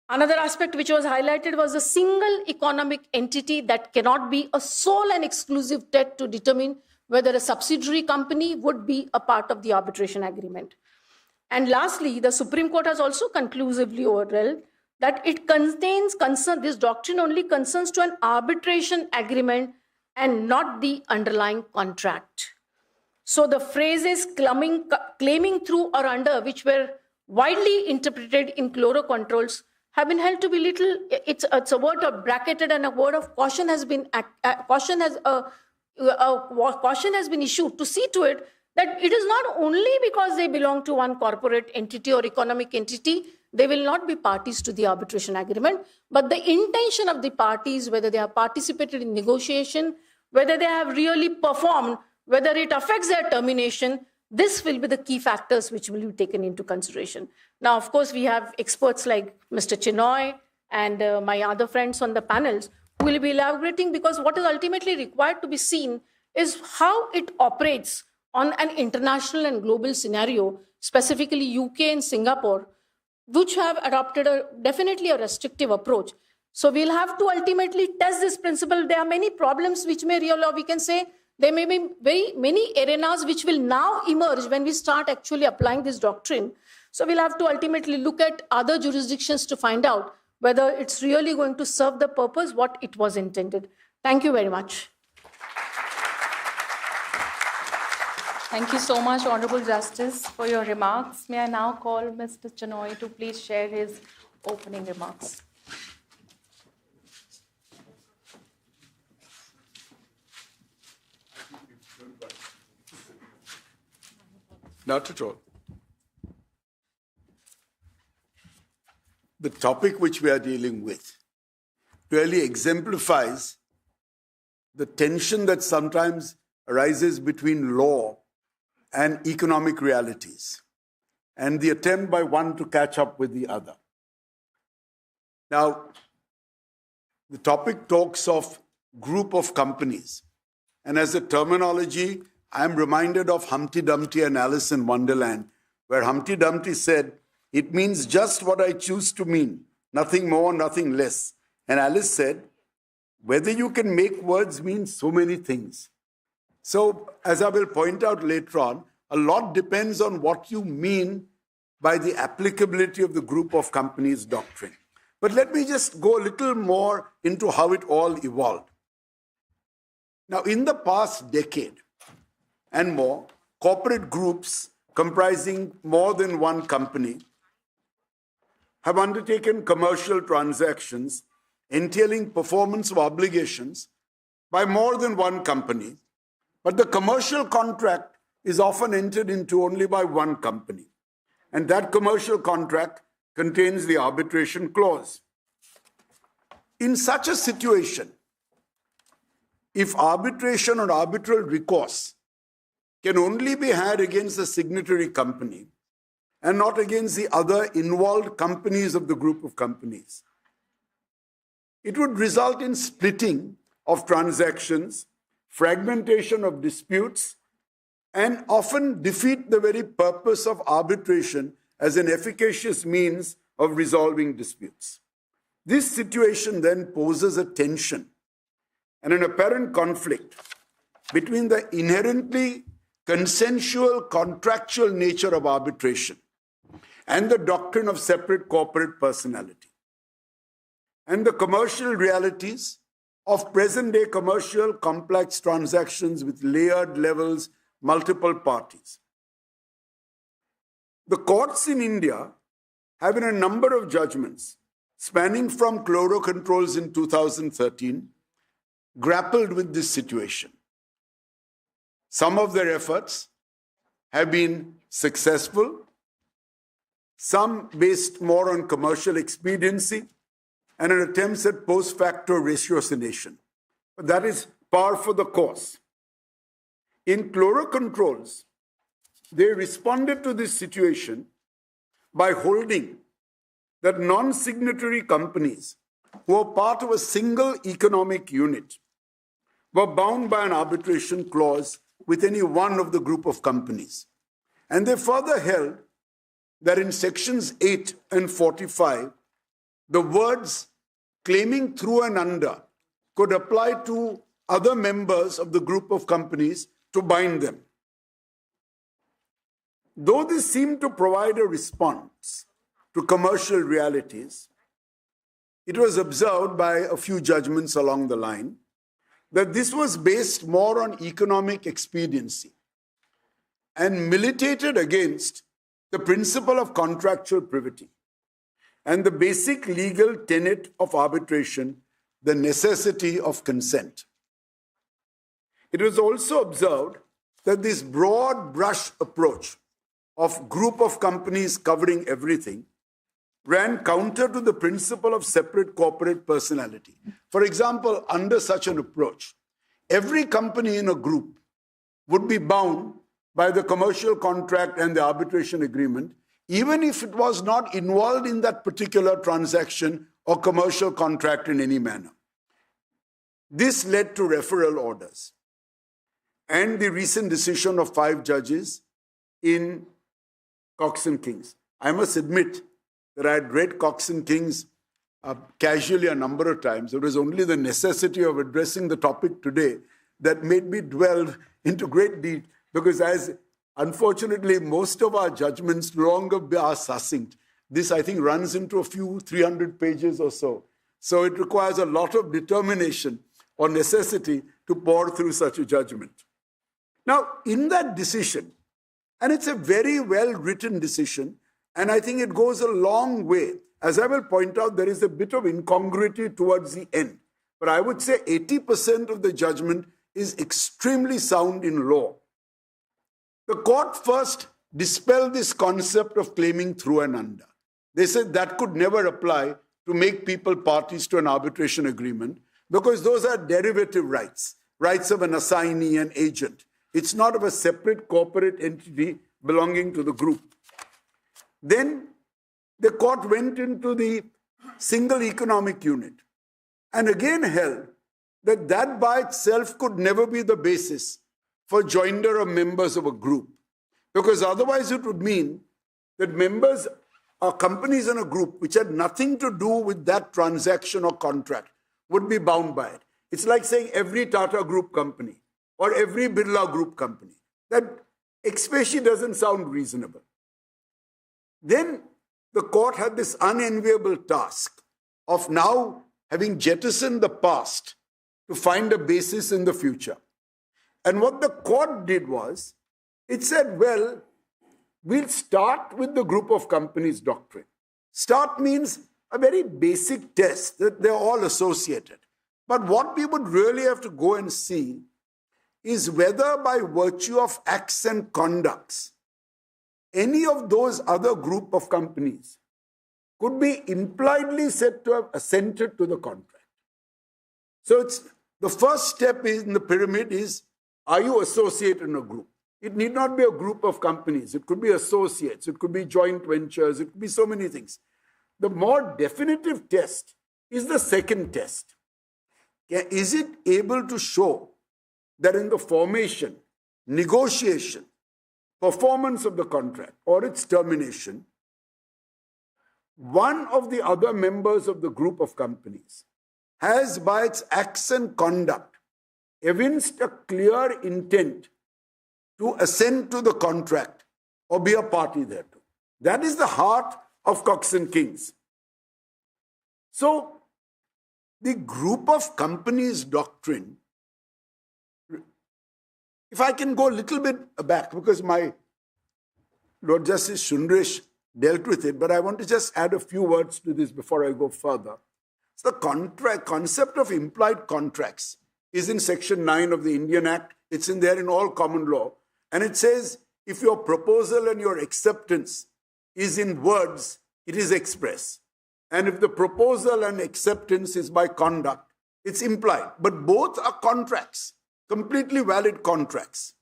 Another aspect which was highlighted was a single economic entity that cannot be a sole and exclusive test to determine whether a subsidiary company would be a part of the arbitration agreement. And lastly, the Supreme Court has also conclusively overruled that it contains this doctrine only concerns to an arbitration agreement and not the underlying contract. So the phrases claiming through or under, which were widely interpreted in chlorocontrols, have been held to be little. It's a word of bracketed, and a word of caution has been caution has been issued to see to it that it is not only because they belong to one corporate entity or economic entity, they will not be parties to the arbitration agreement, but the intention of the parties, whether they have participated in negotiation, whether they have really performed, whether it affects their termination, this will be the key factors which will be taken into consideration. Now, of course, we have experts like Mr. Chinoy and my other friends on the panels who will be elaborating, because what is ultimately required to be seen is how it operates on an international and global scenario, specifically UK and Singapore, which have adopted definitely a restrictive approach. So we'll have to ultimately test this principle. There are many problems which may we can say there may be very many arenas which will now emerge when we start actually applying this doctrine. So we'll have to ultimately look at other jurisdictions to find out whether it's really going to serve the purpose what it was intended. Thank you very much. Thank you so much, Honorable Justice, for your remarks. May I now call Mr. Chinoy to please share his opening remarks. Not at all. The topic which we are dealing with really exemplifies the tension that sometimes arises between law and economic realities, and the attempt by one to catch up with the other. Now, the topic talks of group of companies, and as a terminology, I am reminded of Humpty Dumpty and Alice in Wonderland, where Humpty Dumpty said, "It means just what I choose to mean, nothing more, nothing less." And Alice said, "Whether you can make words mean so many things." So, as I will point out later on, a lot depends on what you mean by the applicability of the group of companies doctrine. But let me just go a little more into how it all evolved. Now, in the past decade and more, corporate groups comprising more than one company have undertaken commercial transactions entailing performance of obligations by more than one company. But the commercial contract is often entered into only by one company. And that commercial contract contains the arbitration clause. In such a situation, if arbitration or arbitral recourse can only be had against the signatory company and not against the other involved companies of the group of companies, it would result in splitting of transactions, fragmentation of disputes, and often defeat the very purpose of arbitration as an efficacious means of resolving disputes. This situation then poses a tension and an apparent conflict between the inherently consensual contractual nature of arbitration and the doctrine of separate corporate personality, and the commercial realities of present-day commercial complex transactions with layered levels, multiple parties. The courts in India have in a number of judgments spanning from chloro controls in 2013 grappled with this situation. Some of their efforts have been successful, some based more on commercial expediency and an attempt at post-facto ratiocination. But that is par for the course. In chloro controls, they responded to this situation by holding that non-signatory companies who are part of a single economic unit were bound by an arbitration clause with any one of the group of companies. And they further held that in sections 8 and 45, the words claiming through and under could apply to other members of the group of companies to bind them. Though this seemed to provide a response to commercial realities, it was observed by a few judgments along the line that this was based more on economic expediency and militated against the principle of contractual privity and the basic legal tenet of arbitration, the necessity of consent. It was also observed that this broad brush approach of group of companies covering everything ran counter to the principle of separate corporate personality. For example, under such an approach, every company in a group would be bound by the commercial contract and the arbitration agreement, even if it was not involved in that particular transaction or commercial contract in any manner. This led to referral orders and the recent decision of 5 judges in Cox and Kings. I must admit that I had read Cox and Kings casually a number of times. It was only the necessity of addressing the topic today that made me delve into great detail, because as unfortunately most of our judgments no longer are succinct. This, I think, runs into a few 300 pages or so. So it requires a lot of determination or necessity to pore through such a judgment. Now, in that decision, and it's a very well-written decision, and I think it goes a long way. As I will point out, there is a bit of incongruity towards the end. But I would say 80% of the judgment is extremely sound in law. The court first dispelled this concept of claiming through and under. They said that could never apply to make people parties to an arbitration agreement because those are derivative rights, rights of an assignee and agent. It's not of a separate corporate entity belonging to the group. Then the court went into the single economic unit and again held that that by itself could never be the basis for joinder of members of a group, because otherwise it would mean that members or companies in a group which had nothing to do with that transaction or contract would be bound by it. It's like saying every Tata Group company or every Birla Group company. That especially doesn't sound reasonable. Then the court had this unenviable task of now having jettisoned the past to find a basis in the future. And what the court did was, it said, well, we'll start with the group of companies doctrine. Start means a very basic test that they're all associated. But what we would really have to go and see is whether by virtue of acts and conducts, any of those other group of companies could be impliedly said to have assented to the contract. So it's the first step in the pyramid is, are you associated in a group? It need not be a group of companies. It could be associates. It could be joint ventures. It could be so many things. The more definitive test is the second test. Is it able to show that in the formation, negotiation, performance of the contract or its termination, one of the other members of the group of companies has by its acts and conduct evinced a clear intent to assent to the contract or be a party thereto. That is the heart of Cox and Kings. So, the group of companies doctrine, if I can go a little bit back, because my Lord Justice Sundresh dealt with it, but I want to just add a few words to this before I go further. So the concept of implied contracts is in Section 9 of the Indian Act. It's in there in all common law. And it says, if your proposal and your acceptance is in words, it is express. And if the proposal and acceptance is by conduct, it's implied. But both are contracts, completely valid contracts.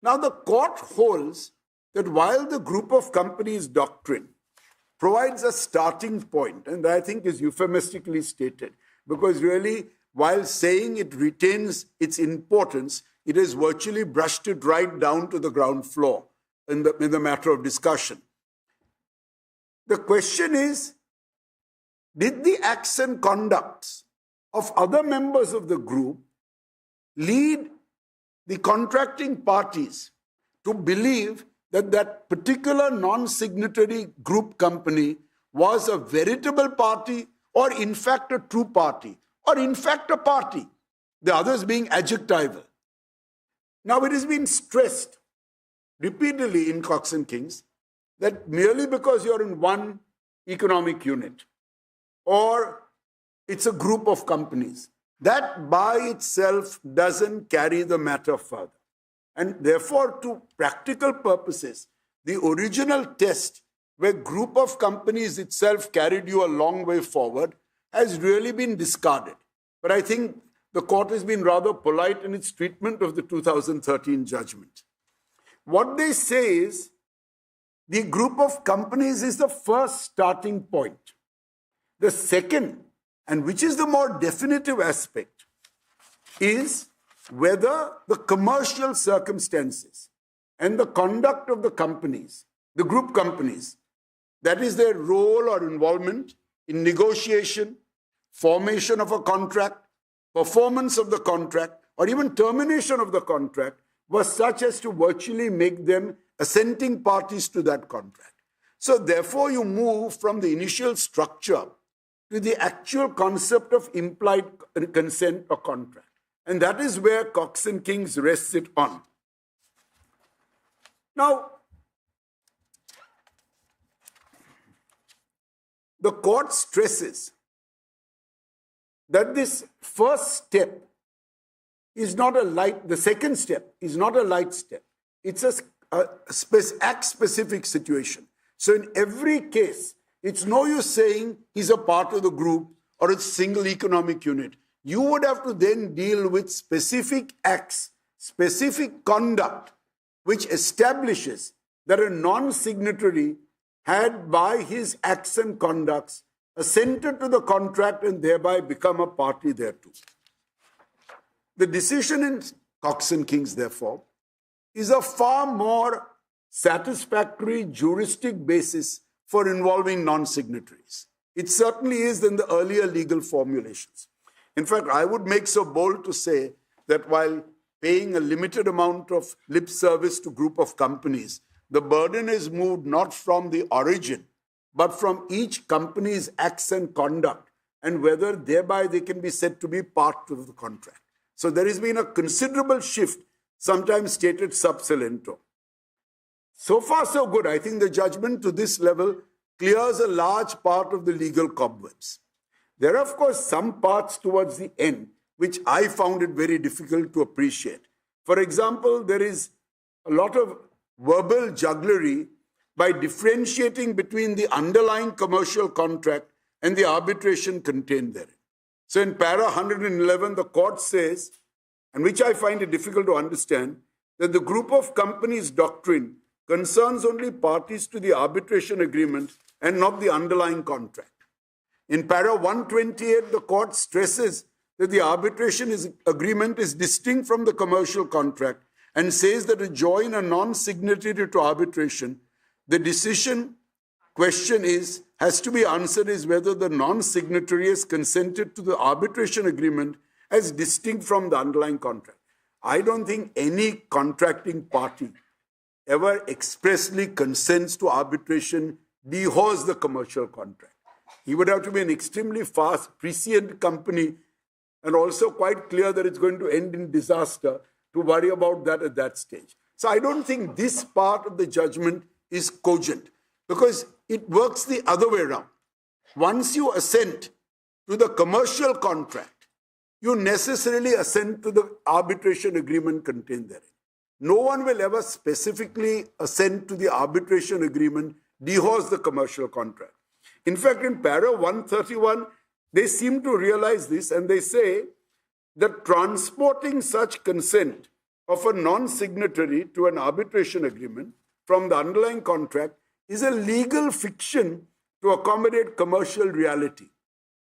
Now the court holds that while the group of companies doctrine provides a starting point, and I think is euphemistically stated, because really, while saying it retains its importance, it has virtually brushed it right down to the ground floor in the matter of discussion. The question is, did the acts and conducts of other members of the group lead the contracting parties to believe that that particular non-signatory group company was a veritable party or in fact a true party or in fact a party, the others being adjectival? Now it has been stressed repeatedly in Cox and Kings that merely because you're in one economic unit or it's a group of companies, that by itself doesn't carry the matter further. And therefore, to practical purposes, the original test where group of companies itself carried you a long way forward has really been discarded. But I think the court has been rather polite in its treatment of the 2013 judgment. What they say is the group of companies is the first starting point. The second, and which is the more definitive aspect, is whether the commercial circumstances and the conduct of the companies, the group companies, that is their role or involvement in negotiation, formation of a contract, performance of the contract, or even termination of the contract, was such as to virtually make them assenting parties to that contract. So therefore you move from the initial structure to the actual concept of implied consent or contract. And that is where Cox and Kings rests it on. Now, the court stresses that this first step is not a light, the second step is not a light step. It's a act-specific situation. So in every case, it's no use saying he's a part of the group or it's a single economic unit. You would have to then deal with specific acts, specific conduct, which establishes that a non-signatory had by his acts and conducts assented to the contract and thereby become a party thereto. The decision in Cox and Kings, therefore, is a far more satisfactory juristic basis for involving non-signatories. It certainly is than the earlier legal formulations. In fact, I would make so bold to say that while paying a limited amount of lip service to group of companies, the burden is moved not from the origin, but from each company's acts and conduct, and whether thereby they can be said to be part of the contract. So there has been a considerable shift, sometimes stated sub silento. So far, so good. I think the judgment to this level clears a large part of the legal cobwebs. There are, of course, some parts towards the end which I found it very difficult to appreciate. For example, there is a lot of verbal jugglery by differentiating between the underlying commercial contract and the arbitration contained therein. So in para 111, the court says, and which I find it difficult to understand, that the group of companies doctrine concerns only parties to the arbitration agreement and not the underlying contract. In para 128, the court stresses that the arbitration agreement is distinct from the commercial contract and says that to join a non-signatory to arbitration, the decision question has to be answered is whether the non-signatory has consented to the arbitration agreement as distinct from the underlying contract. I don't think any contracting party ever expressly consents to arbitration dehaws the commercial contract. He would have to be an extremely fast, prescient company and also quite clear that it's going to end in disaster to worry about that at that stage. So I don't think this part of the judgment is cogent because it works the other way around. Once you assent to the commercial contract, you necessarily assent to the arbitration agreement contained therein. No one will ever specifically assent to the arbitration agreement, dehaws the commercial contract. In fact, in para 131, they seem to realize this and they say that transporting such consent of a non-signatory to an arbitration agreement from the underlying contract is a legal fiction to accommodate commercial reality.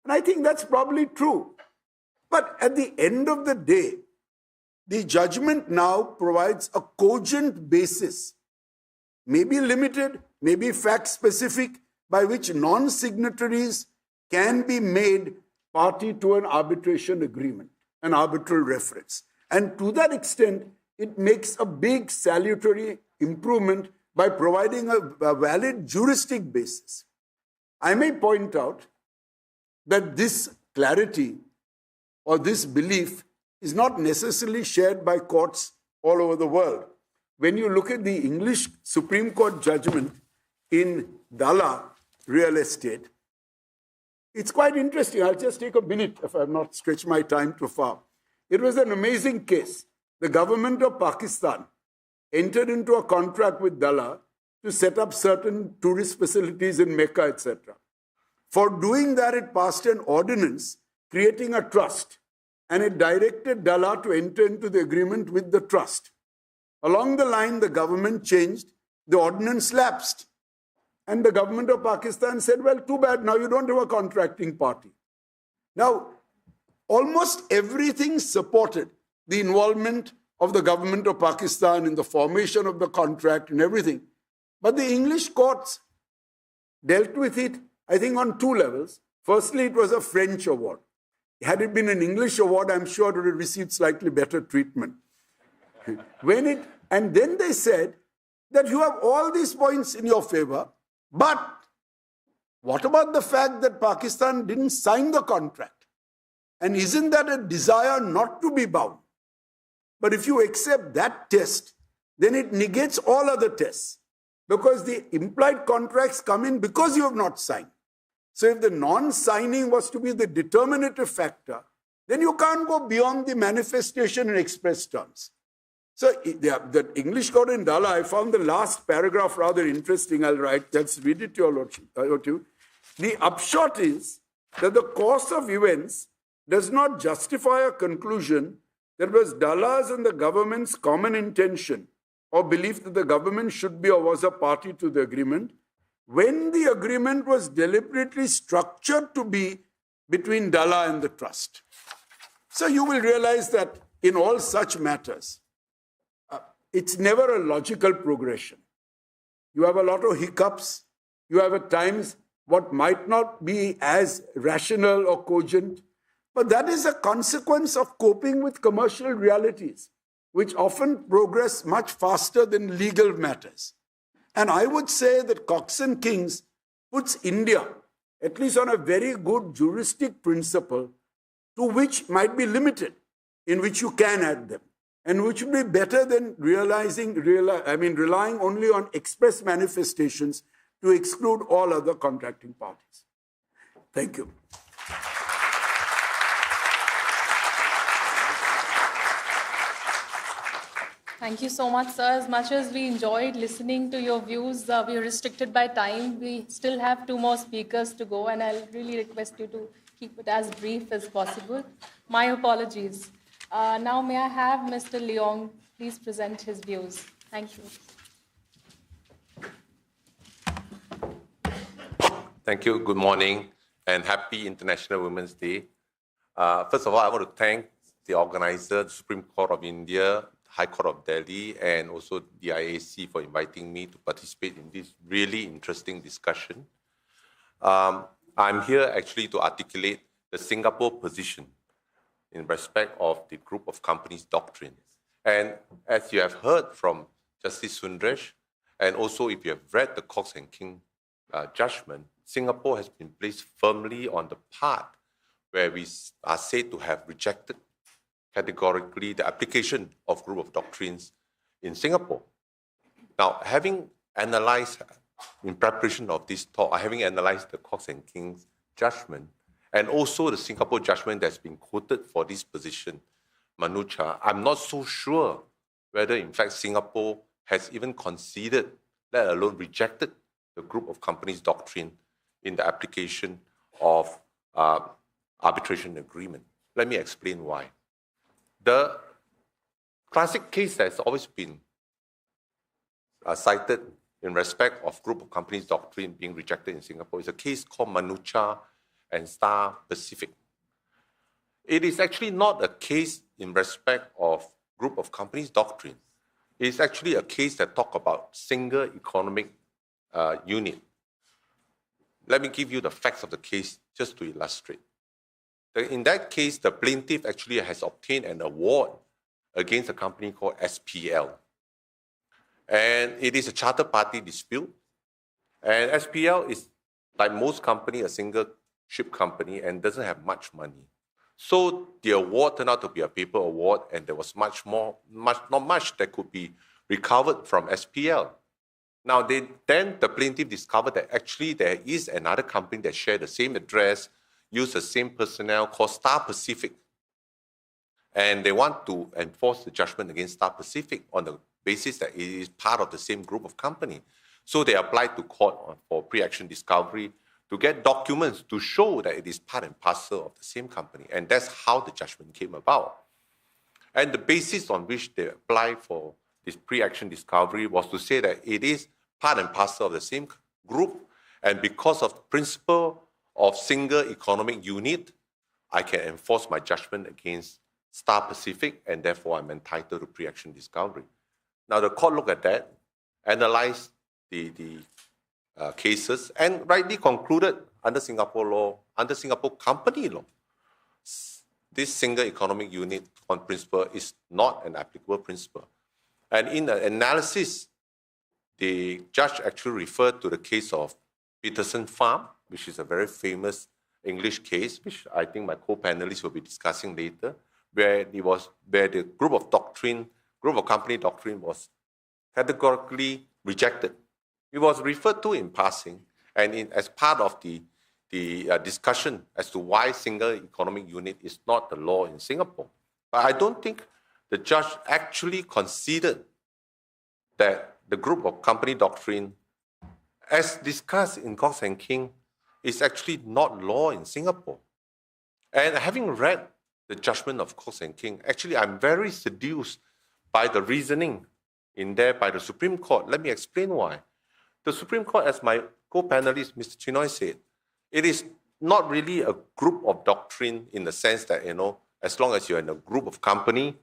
And I think that's probably true. But at the end of the day, the judgment now provides a cogent basis, maybe limited, maybe fact-specific, by which non-signatories can be made party to an arbitration agreement, an arbitral reference. And to that extent, it makes a big salutary improvement by providing a valid juristic basis. I may point out that this clarity or this belief is not necessarily shared by courts all over the world. When you look at the English Supreme Court judgment in Dalla real estate, it's quite interesting. I'll just take a minute if I've not stretched my time too far. It was an amazing case. The government of Pakistan entered into a contract with Dalla to set up certain tourist facilities in Mecca, etc. For doing that, it passed an ordinance creating a trust, and it directed Dalla to enter into the agreement with the trust. Along the line, the government changed, the ordinance lapsed. And the government of Pakistan said, well, too bad, now you don't have a contracting party. Now, almost everything supported the involvement of the government of Pakistan in the formation of the contract and everything. But the English courts dealt with it, I think, on two levels. Firstly, it was a French award. Had it been an English award, I'm sure it would have received slightly better treatment. And then they said that you have all these points in your favor, but what about the fact that Pakistan didn't sign the contract? And isn't that a desire not to be bound? But if you accept that test, then it negates all other tests, because the implied contracts come in because you have not signed. So if the non-signing was to be the determinative factor, then you can't go beyond the manifestation in express terms. So the English court in Dalla, I found the last paragraph rather interesting. I'll read it to your lordship. The upshot is that the course of events does not justify a conclusion that was Dalla's and the government's common intention or belief that the government should be or was a party to the agreement, when the agreement was deliberately structured to be between Dalla and the trust. So you will realize that in all such matters, it's never a logical progression. You have a lot of hiccups. You have at times what might not be as rational or cogent, but that is a consequence of coping with commercial realities, which often progress much faster than legal matters. And I would say that Cox and Kings puts India, at least on a very good juristic principle, to which might be limited, in which you can add them, and which would be better than relying only on express manifestations to exclude all other contracting parties. Thank you. Thank you so much, sir. As much as we enjoyed listening to your views, we are restricted by time. We still have 2 more speakers to go, and I'll really request you to keep it as brief as possible. My apologies. Now, may I have Mr. Leong please present his views? Thank you. Thank you. Good morning and happy International Women's Day. First of all, I want to thank the organizer, the Supreme Court of India, High Court of Delhi, and also the IAC for inviting me to participate in this really interesting discussion. I'm here actually to articulate the Singapore position in respect of the group of companies doctrine. And as you have heard from Justice Sundresh, and also if you have read the Cox and King judgment, Singapore has been placed firmly on the path where we are said to have rejected categorically the application of group of doctrines in Singapore. Now, having analyzed, in preparation of this talk, having analyzed the Cox and King's judgment, and also the Singapore judgment that's been quoted for this position, Manucha, I'm not so sure whether, in fact, Singapore has even considered, let alone rejected, the group of companies doctrine in the application of arbitration agreement. Let me explain why. The classic case that has always been cited in respect of group of companies doctrine being rejected in Singapore is a case called Manucha and Star Pacific. It is actually not a case in respect of group of companies doctrine. It is actually a case that talks about single economic unit. Let me give you the facts of the case just to illustrate. In that case, the plaintiff actually has obtained an award against a company called SPL. And it is a charter party dispute. And SPL is, like most companies, a single ship company and doesn't have much money. So the award turned out to be a paper award, and there was not much that could be recovered from SPL. Now, then the plaintiff discovered that actually there is another company that shared the same address, use the same personnel, called Star Pacific. And they want to enforce the judgment against Star Pacific on the basis that it is part of the same group of company. So they applied to court for pre-action discovery to get documents to show that it is part and parcel of the same company. And that's how the judgment came about. And the basis on which they applied for this pre-action discovery was to say that it is part and parcel of the same group. And because of the principle of single economic unit, I can enforce my judgment against Star Pacific, and therefore I'm entitled to pre-action discovery. Now the court looked at that, analyzed the cases, and rightly concluded under Singapore law, under Singapore company law, this single economic unit on principle is not an applicable principle. And in the analysis, the judge actually referred to the case of Peterson Farm, which is a very famous English case, which I think my co-panelists will be discussing later, where the group of company doctrine was categorically rejected. It was referred to in passing, and as part of the discussion as to why single economic unit is not the law in Singapore. But I don't think the judge actually considered that the group of company doctrine, as discussed in Cox and King, is actually not law in Singapore. And having read the judgment of Cox and King, actually I'm very seduced by the reasoning in there by the Supreme Court. Let me explain why. The Supreme Court, as my co-panelist, Mr. Chinoy, said, it is not really a group of doctrine in the sense that, as long as you're in a group of company,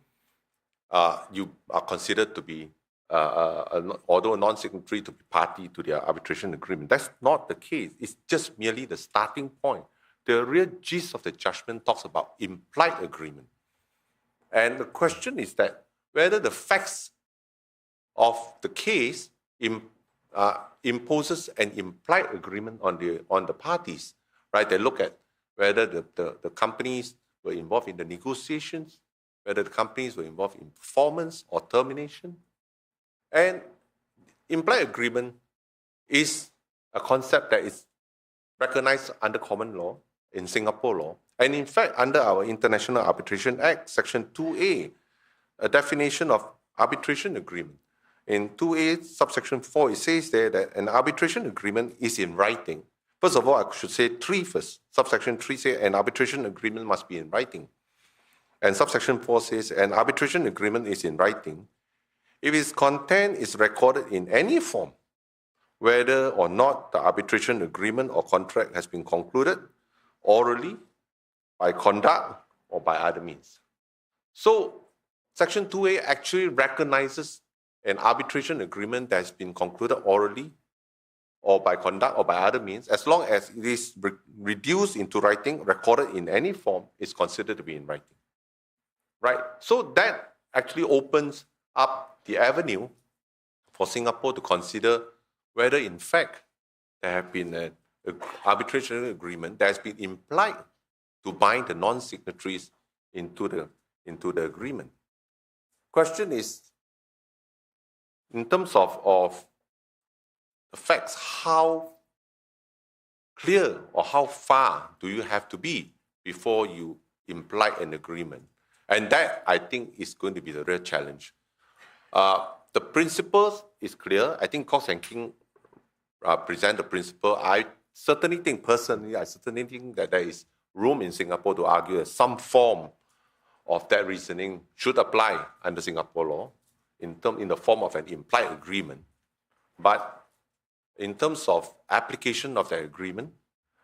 you are considered to be, although a non-signatory, to be party to their arbitration agreement. That's not the case. It's just merely the starting point. The real gist of the judgment talks about implied agreement. And the question is that whether the facts of the case imposes an implied agreement on the parties, right? They look at whether the companies were involved in the negotiations, whether the companies were involved in performance or termination. And implied agreement is a concept that is recognized under common law in Singapore law. And in fact, under our International Arbitration Act, Section 2A, a definition of arbitration agreement. In 2A, subsection 4, it says there that an arbitration agreement is in writing. First of all, I should say 3 first. Subsection 3 says an arbitration agreement must be in writing. And subsection 4 says an arbitration agreement is in writing if its content is recorded in any form, whether or not the arbitration agreement or contract has been concluded orally, by conduct, or by other means. So, Section 2A actually recognizes an arbitration agreement that has been concluded orally, or by conduct, or by other means, as long as it is reduced into writing, recorded in any form, is considered to be in writing. Right? So that actually opens up the avenue for Singapore to consider whether, in fact, there have been an arbitration agreement that has been implied to bind the non-signatories into the agreement. Question is, in terms of the facts, how clear or how far do you have to be before you imply an agreement? And that, I think, is going to be the real challenge. The principles is clear. I think Cox and King present the principle. I certainly think that there is room in Singapore to argue that some form of that reasoning should apply under Singapore law in the form of an implied agreement. But in terms of application of the agreement,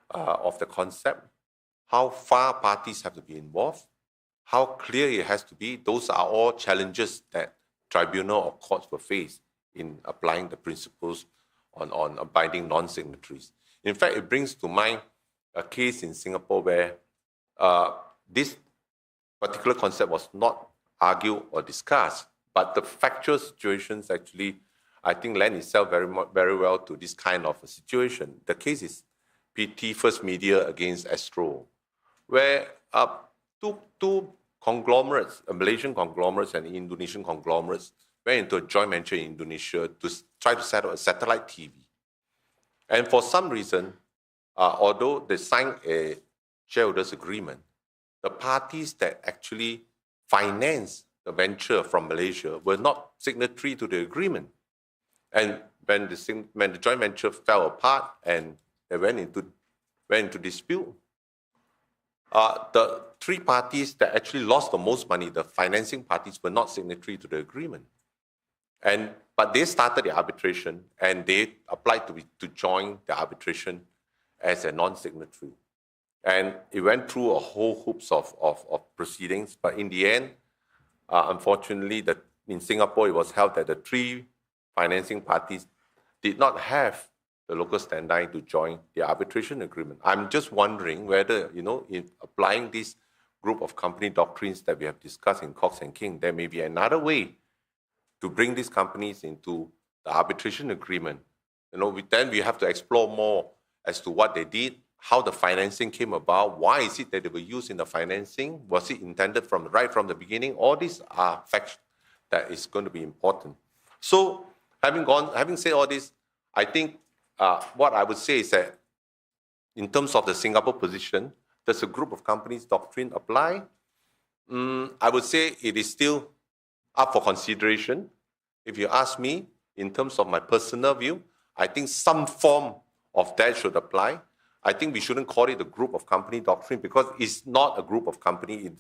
of the concept, how far parties have to be involved, how clear it has to be, those are all challenges that tribunal or courts will face in applying the principles on binding non-signatories. In fact, it brings to mind a case in Singapore where this particular concept was not argued or discussed, but the factual situations actually, I think, lend itself very well to this kind of a situation. The case is PT First Media against Astro, where two conglomerates, Malaysian conglomerates and Indonesian conglomerates, went into a joint venture in Indonesia to try to set up a satellite TV. And for some reason, although they signed a shareholders agreement, the parties that actually financed the venture from Malaysia were not signatory to the agreement. And when the joint venture fell apart and they went into dispute, the 3 parties that actually lost the most money, the financing parties, were not signatory to the agreement. But they started the arbitration and they applied to join the arbitration as a non-signatory. And it went through a whole hoops of proceedings, but in the end, unfortunately, in Singapore, it was held that the 3 financing parties did not have the local stand-by to join the arbitration agreement. I'm just wondering whether, in applying this group of company doctrines that we have discussed in Cox and King, there may be another way to bring these companies into the arbitration agreement. Then we have to explore more as to what they did, how the financing came about, why is it that they were used in the financing, was it intended right from the beginning? All these are facts that is going to be important. So, having said all this, I think what I would say is that in terms of the Singapore position, does a group of companies doctrine apply? I would say it is still up for consideration. If you ask me, in terms of my personal view, I think some form of that should apply. I think we shouldn't call it a group of company doctrine because it's not a group of company. It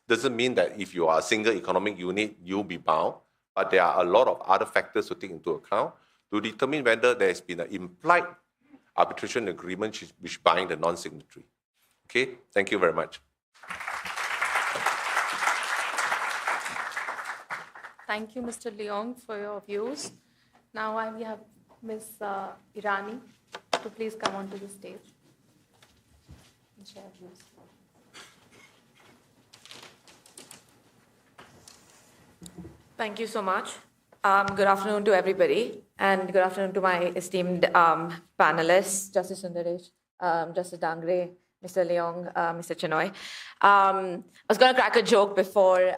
doesn't mean that if you are a single economic unit, you'll be bound. But there are a lot of other factors to take into account to determine whether there has been an implied arbitration agreement which bind the non-signatory. Okay, thank you very much. Thank you, Mr. Leong, for your views. Now we have Ms. Irani to please come onto the stage and share views. Thank you so much. Good afternoon to everybody, and good afternoon to my esteemed panelists, Justice Sundresh, Justice Dangre, Mr. Leong, Mr. Chinoy. I was going to crack a joke before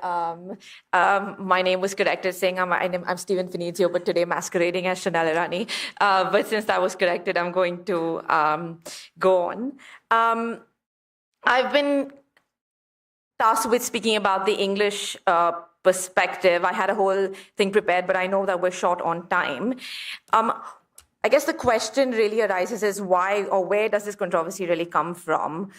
my name was corrected, saying I'm Stephen Finizo, but today masquerading as Chanel Irani. But since that was corrected, I'm going to go on. I've been tasked with speaking about the English perspective. I had a whole thing prepared, but I know that we're short on time. I guess the question really arises is why or where does this controversy really come from?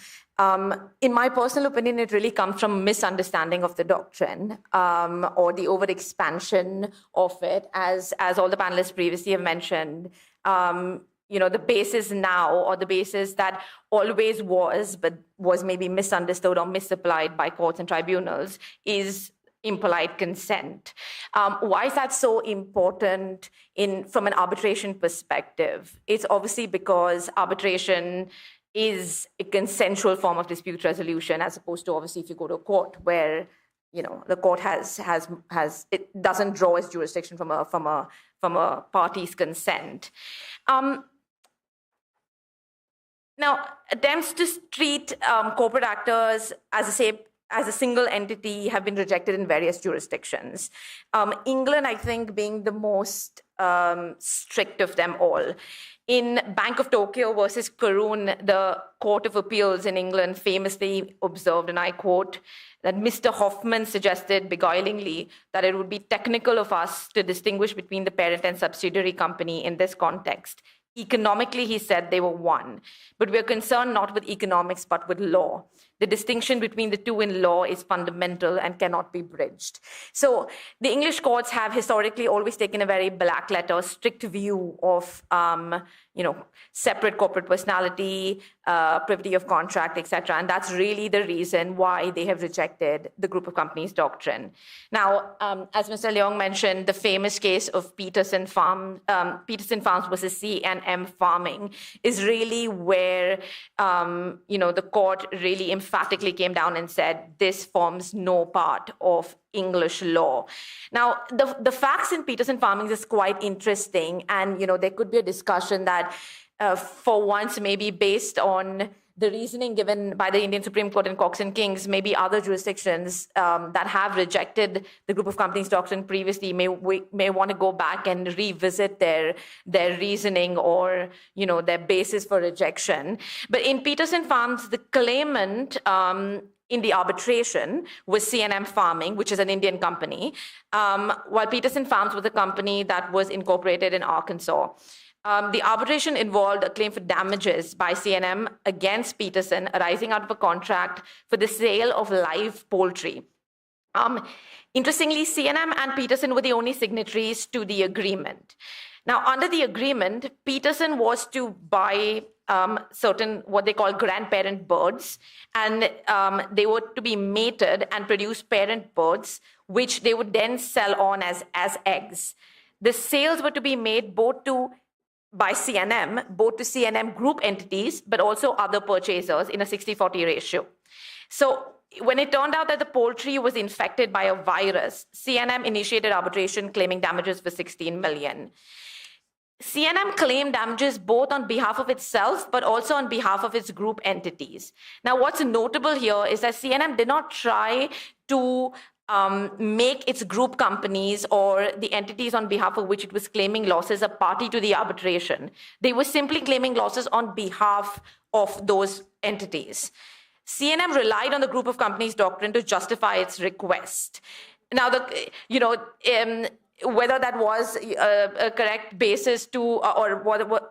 In my personal opinion, it really comes from misunderstanding of the doctrine or the overexpansion of it, as all the panelists previously have mentioned. The basis now, or the basis that always was, but was maybe misunderstood or misapplied by courts and tribunals, is impolite consent. Why is that so important from an arbitration perspective? It's obviously because arbitration is a consensual form of dispute resolution, as opposed to obviously if you go to a court where the court has it doesn't draw its jurisdiction from a party's consent. Now, attempts to treat corporate actors as a single entity have been rejected in various jurisdictions. England, I think, being the most strict of them all. In Bank of Tokyo versus Karun, the Court of Appeals in England famously observed, and I quote, that Mr. Hoffman suggested beguilingly that it would be technical of us to distinguish between the parent and subsidiary company in this context. Economically, he said, they were one. But we're concerned not with economics, but with law. The distinction between the two in law is fundamental and cannot be bridged. So the English courts have historically always taken a very black letter, strict view of separate corporate personality, privity of contract, etc. And that's really the reason why they have rejected the group of companies doctrine. Now, as Mr. Leong mentioned, the famous case of Peterson Farms versus C&M Farming is really where the court really emphatically came down and said this forms no part of English law. Now, the facts in Peterson Farming is quite interesting, and there could be a discussion that, for once, maybe based on the reasoning given by the Indian Supreme Court in Cox and Kings, maybe other jurisdictions that have rejected the group of companies doctrine previously may want to go back and revisit their reasoning or their basis for rejection. But in Peterson Farms, the claimant in the arbitration was C&M Farming, which is an Indian company, while Peterson Farms was a company that was incorporated in Arkansas. The arbitration involved a claim for damages by C&M against Peterson arising out of a contract for the sale of live poultry. Interestingly, C&M and Peterson were the only signatories to the agreement. Now, under the agreement, Peterson was to buy certain what they call grandparent birds, and they were to be mated and produce parent birds, which they would then sell on as eggs. The sales were to be made by C&M, both to C&M group entities, but also other purchasers in a 60-40 ratio. So when it turned out that the poultry was infected by a virus, C&M initiated arbitration claiming damages for $16 million. C&M claimed damages both on behalf of itself, but also on behalf of its group entities. Now, what's notable here is that C&M did not try to make its group companies or the entities on behalf of which it was claiming losses a party to the arbitration. They were simply claiming losses on behalf of those entities. C&M relied on the group of companies doctrine to justify its request. Now, whether that was a correct basis or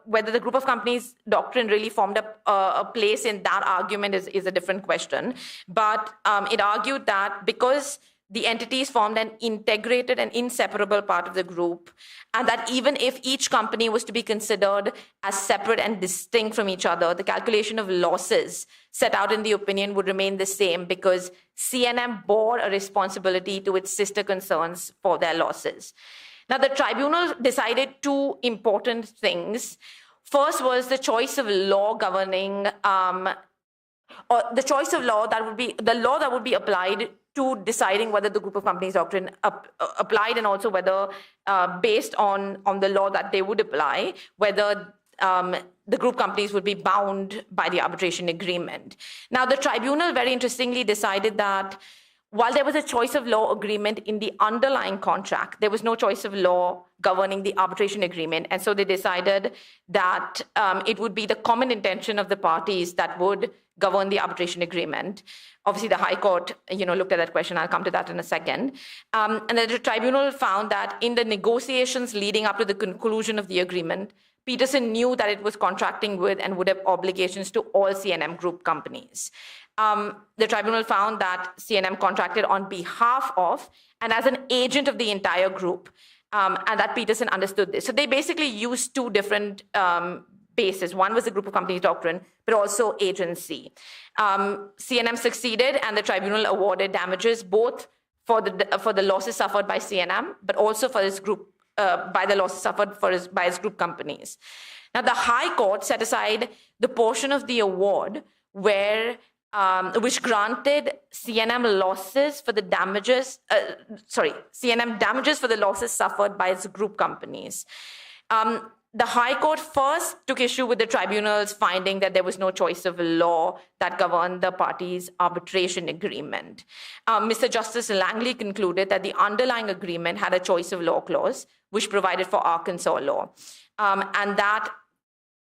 whether the group of companies doctrine really formed a place in that argument is a different question. But it argued that because the entities formed an integrated and inseparable part of the group, and that even if each company was to be considered as separate and distinct from each other, the calculation of losses set out in the opinion would remain the same because C&M bore a responsibility to its sister concerns for their losses. Now, the tribunal decided two important things. First was the choice of law governing, or the choice of law that would be the law that would be applied to deciding whether the group of companies doctrine applied, and also whether, based on the law that they would apply, whether the group companies would be bound by the arbitration agreement. Now, the tribunal very interestingly decided that while there was a choice of law agreement in the underlying contract, there was no choice of law governing the arbitration agreement. And so they decided that it would be the common intention of the parties that would govern the arbitration agreement. Obviously, the High Court, looked at that question. I'll come to that in a second. And then the tribunal found that in the negotiations leading up to the conclusion of the agreement, Peterson knew that it was contracting with and would have obligations to all C&M Group companies. The tribunal found that C&M contracted on behalf of and as an agent of the entire group, and that Peterson understood this. So they basically used two different bases. One was the group of companies doctrine, but also agency. C&M succeeded, and the tribunal awarded damages both for the losses suffered by C&M, but also for his group by the losses suffered by his group companies. Now, the High Court set aside the portion of the award which granted C&M losses for the damages. C&M damages for the losses suffered by its group companies. The High Court first took issue with the tribunal's finding that there was no choice of law that governed the parties' arbitration agreement. Mr. Justice Langley concluded that the underlying agreement had a choice of law clause, which provided for Arkansas law, and that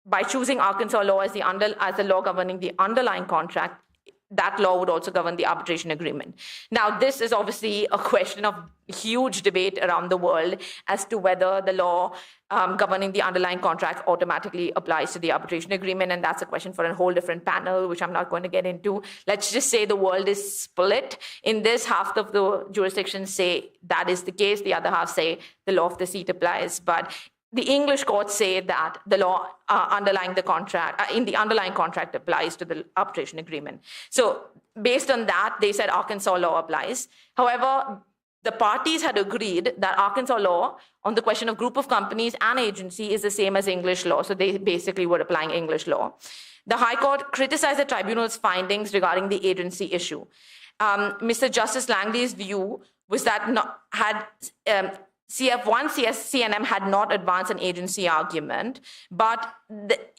by choosing Arkansas law as the law governing the underlying contract, that law would also govern the arbitration agreement. Now, this is obviously a question of huge debate around the world as to whether the law governing the underlying contract automatically applies to the arbitration agreement, and that's a question for a whole different panel, which I'm not going to get into. Let's just say the world is split. In this, half of the jurisdictions say that is the case, the other half say the law of the seat applies, but the English courts say that the law underlying the contract, in the underlying contract applies to the arbitration agreement. So based on that, they said Arkansas law applies. However, the parties had agreed that Arkansas law on the question of group of companies and agency is the same as English law. So they basically were applying English law. The High Court criticized the tribunal's findings regarding the agency issue. Mr. Justice Langley's view was that C&M had not advanced an agency argument, but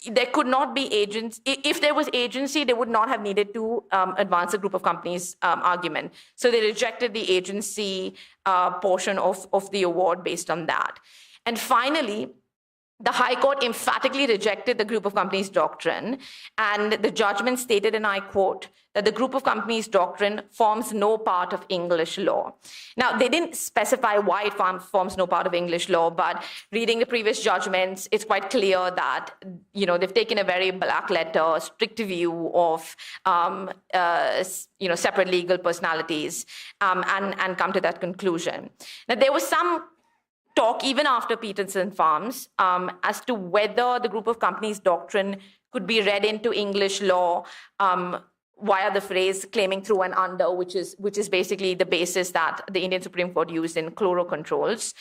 there could not be agents. If there was agency, they would not have needed to advance a group of companies argument. So they rejected the agency portion of the award based on that. And finally, the High Court emphatically rejected the group of companies doctrine, and the judgment stated, and I quote, that the group of companies doctrine forms no part of English law. Now, they didn't specify why it forms no part of English law, but reading the previous judgments, it's quite clear that, they've taken a very black letter, strict view of, separate legal personalities, and come to that conclusion. Now, there was some talk even after Peterson Farms as to whether the group of companies doctrine could be read into English law via the phrase claiming through and under, which is basically the basis that the Indian Supreme Court used in chloro controls,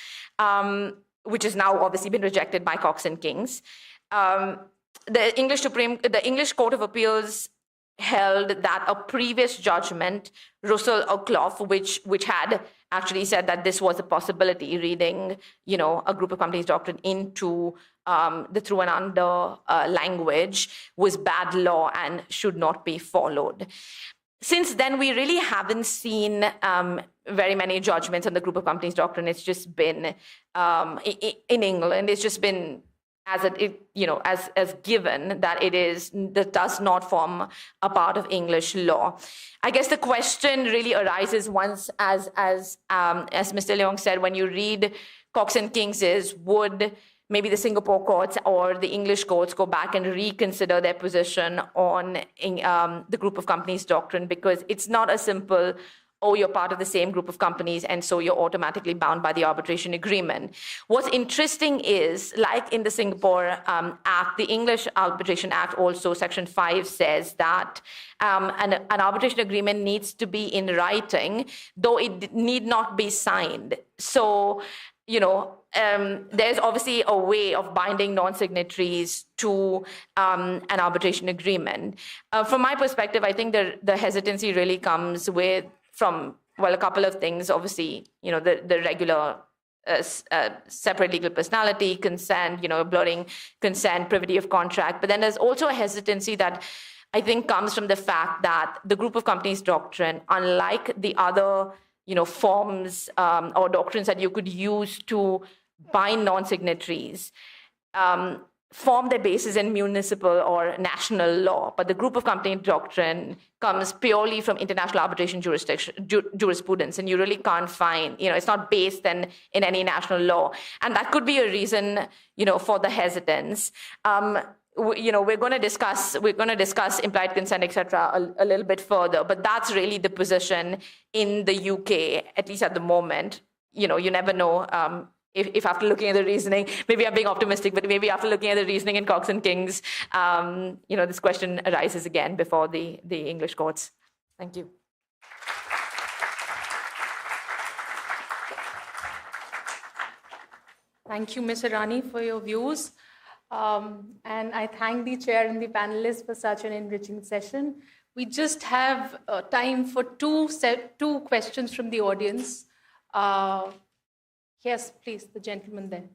which has now obviously been rejected by Cox and Kings. The English Court of Appeals held that a previous judgment, Russell O'Clough, which had actually said that this was a possibility, reading, a group of companies doctrine into the through and under language, was bad law and should not be followed. Since then, we really haven't seen very many judgments on the group of companies doctrine. It's just been in England. It's just been as given that that does not form a part of English law. I guess the question really arises once, as Mr. Leong said, when you read Cox and Kings, would maybe the Singapore courts or the English courts go back and reconsider their position on the group of companies doctrine, because it's not a simple, you're part of the same group of companies, and so you're automatically bound by the arbitration agreement. What's interesting is, like in the Singapore Act, the English Arbitration Act also, Section 5 says that an arbitration agreement needs to be in writing, though it need not be signed. So, there's obviously a way of binding non-signatories to an arbitration agreement. From my perspective, I think the hesitancy really comes from a couple of things. Obviously, the regular separate legal personality, consent, blurring consent, privity of contract. But then there's also a hesitancy that I think comes from the fact that the group of companies doctrine, unlike the other forms or doctrines that you could use to bind non-signatories, form their basis in municipal or national law. But the group of company doctrine comes purely from international arbitration jurisprudence, and you really can't find, it's not based in any national law. And that could be a reason, for the hesitance. We're going to discuss implied consent, etc., a little bit further, but that's really the position in the UK, at least at the moment. You never know. If after looking at the reasoning, maybe I'm being optimistic, but maybe after looking at the reasoning in Cox and Kings, this question arises again before the English courts. Thank you. Thank you, Ms. Irani, for your views. And I thank the chair and the panelists for such an enriching session. We just have time for two questions from the audience. Yes, please, the gentleman there.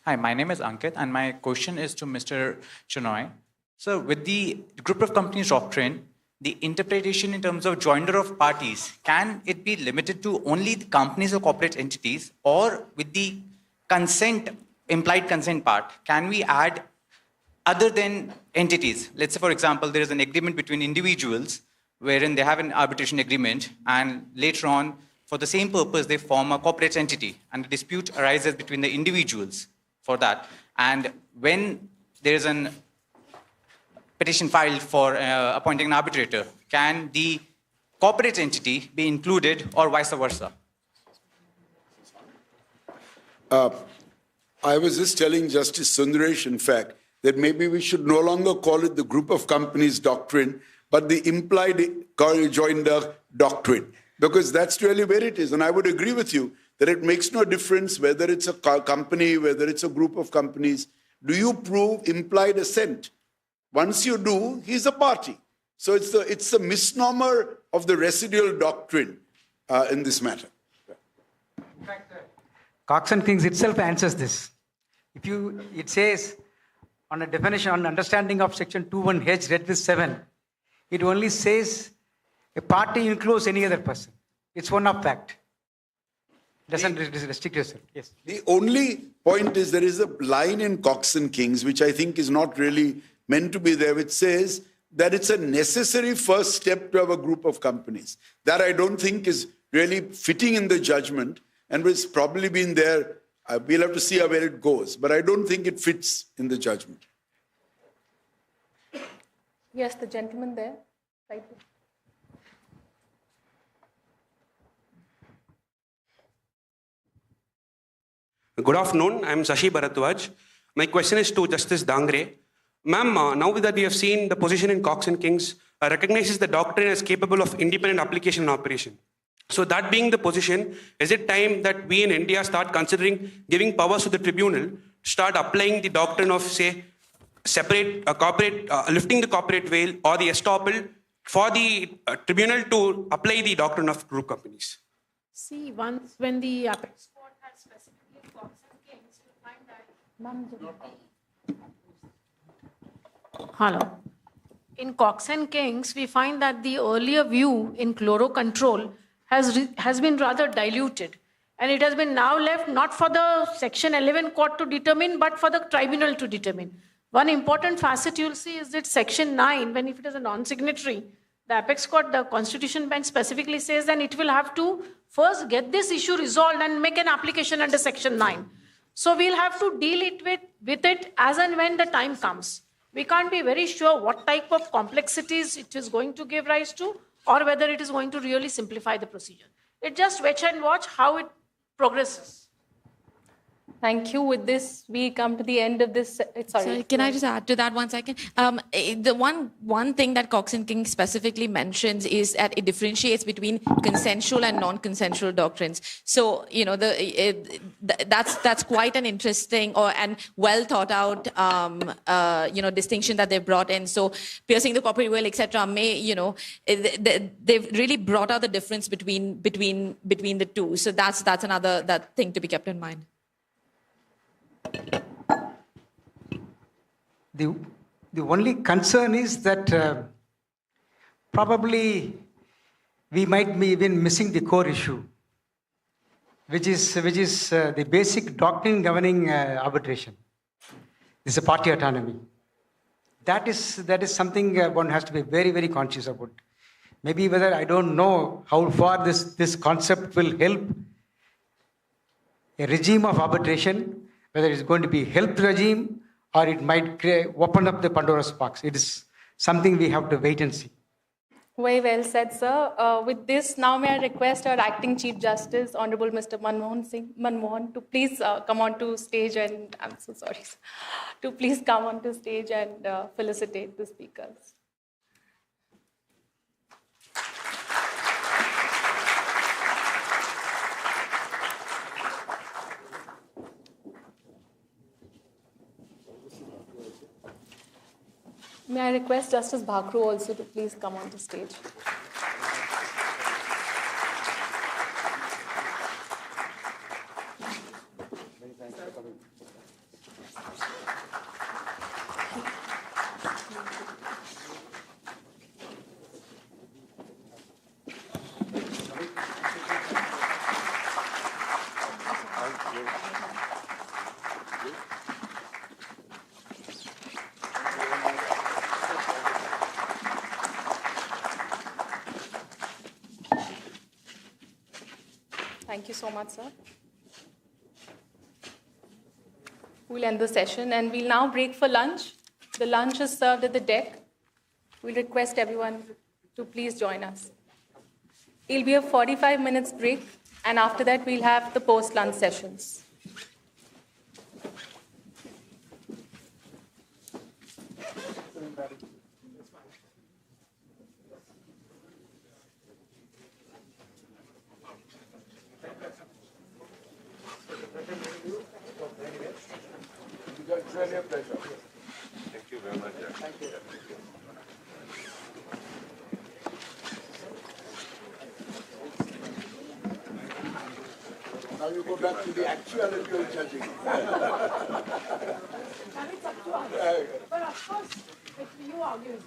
Hi, my name is Ankit, and my question is to Mr. Chinoy. So with the group of companies doctrine, the interpretation in terms of joinder of parties, can it be limited to only the companies or corporate entities, or with the consent, implied consent part, can we add other than entities? Let's say, for example, there is an agreement between individuals wherein they have an arbitration agreement, and later on, for the same purpose, they form a corporate entity, and the dispute arises between the individuals for that. And when there is an petition filed for appointing an arbitrator, can the corporate entity be included or vice versa? I was just telling Justice Sundresh, in fact, that maybe we should no longer call it the group of companies doctrine, but the implied joinder doctrine, because that's really where it is. And I would agree with you that it makes no difference whether it's a company, whether it's a group of companies. Do you prove implied assent? Once you do, he's a party. So it's a misnomer of the residual doctrine in this matter. In fact, Cox and Kings itself answers this. It says on a definition, on understanding of section 2.1H read with 7, it only says a party includes any other person. It's one of fact. Doesn't restrict yourself. Yes. The only point is there is a line in Cox and Kings, which I think is not really meant to be there, which says that it's a necessary first step to have a group of companies. That I don't think is really fitting in the judgment, and it's probably been there. We'll have to see where it goes, but I don't think it fits in the judgment. Yes, the gentleman there, right there. Good afternoon. I'm Sashi Bharatwaj. My question is to Justice Dangre. Ma'am, now that we have seen the position in Cox and Kings recognizes the doctrine as capable of independent application and operation. So that being the position, is it time that we in India start considering giving powers to the tribunal to start applying the doctrine of, say, lifting the corporate veil or the estoppel for the tribunal to apply the doctrine of group companies? See, once when the apex court has specifically Cox and Kings, you find that... Hello. In Cox and Kings, we find that the earlier view in chloro control has been rather diluted. And it has been now left not for the Section 11 court to determine, but for the tribunal to determine. One important facet you'll see is that Section 9, if it is a non-signatory, the apex court, the Constitution bench specifically says that it will have to first get this issue resolved and make an application under Section 9. So we'll have to deal with it as and when the time comes. We can't be very sure what type of complexities it is going to give rise to, or whether it is going to really simplify the procedure. It just wait and watch how it progresses. Thank you. With this, we come to the end of this. Sorry. Can I just add to that 1 second? The one thing that Cox and King specifically mentions is that it differentiates between consensual and non-consensual doctrines. So, you know, that's quite an interesting and well thought out, you know, distinction that they've brought in. So, piercing the corporate will, etc., may, you know, they've really brought out the difference between the two. So that's another thing to be kept in mind. The only concern is that probably we might be even missing the core issue, which is the basic doctrine governing arbitration. This is a party autonomy. That is something one has to be very, very conscious about. Maybe whether I don't know how far this concept will help a regime of arbitration, whether it's going to be help regime or it might open up the Pandora's box. It is something we have to wait and see. Very well said, sir. With this, now may I request our Acting Chief Justice, Honorable Mr. Manmohan, to please come onto stage and, I'm so sorry, sir, to please come onto stage and felicitate the speakers. May I request Justice Bhakru also to please come onto stage. Thank you so much, sir. We'll end the session and we'll now break for lunch. The lunch is served at the deck. We'll request everyone to please join us. It'll be a 45 minutes break, and after that we'll have the post-lunch sessions. Really a pleasure. Thank you very much. Thank you. Now you go back to the actuality of judging. But of course, you argue.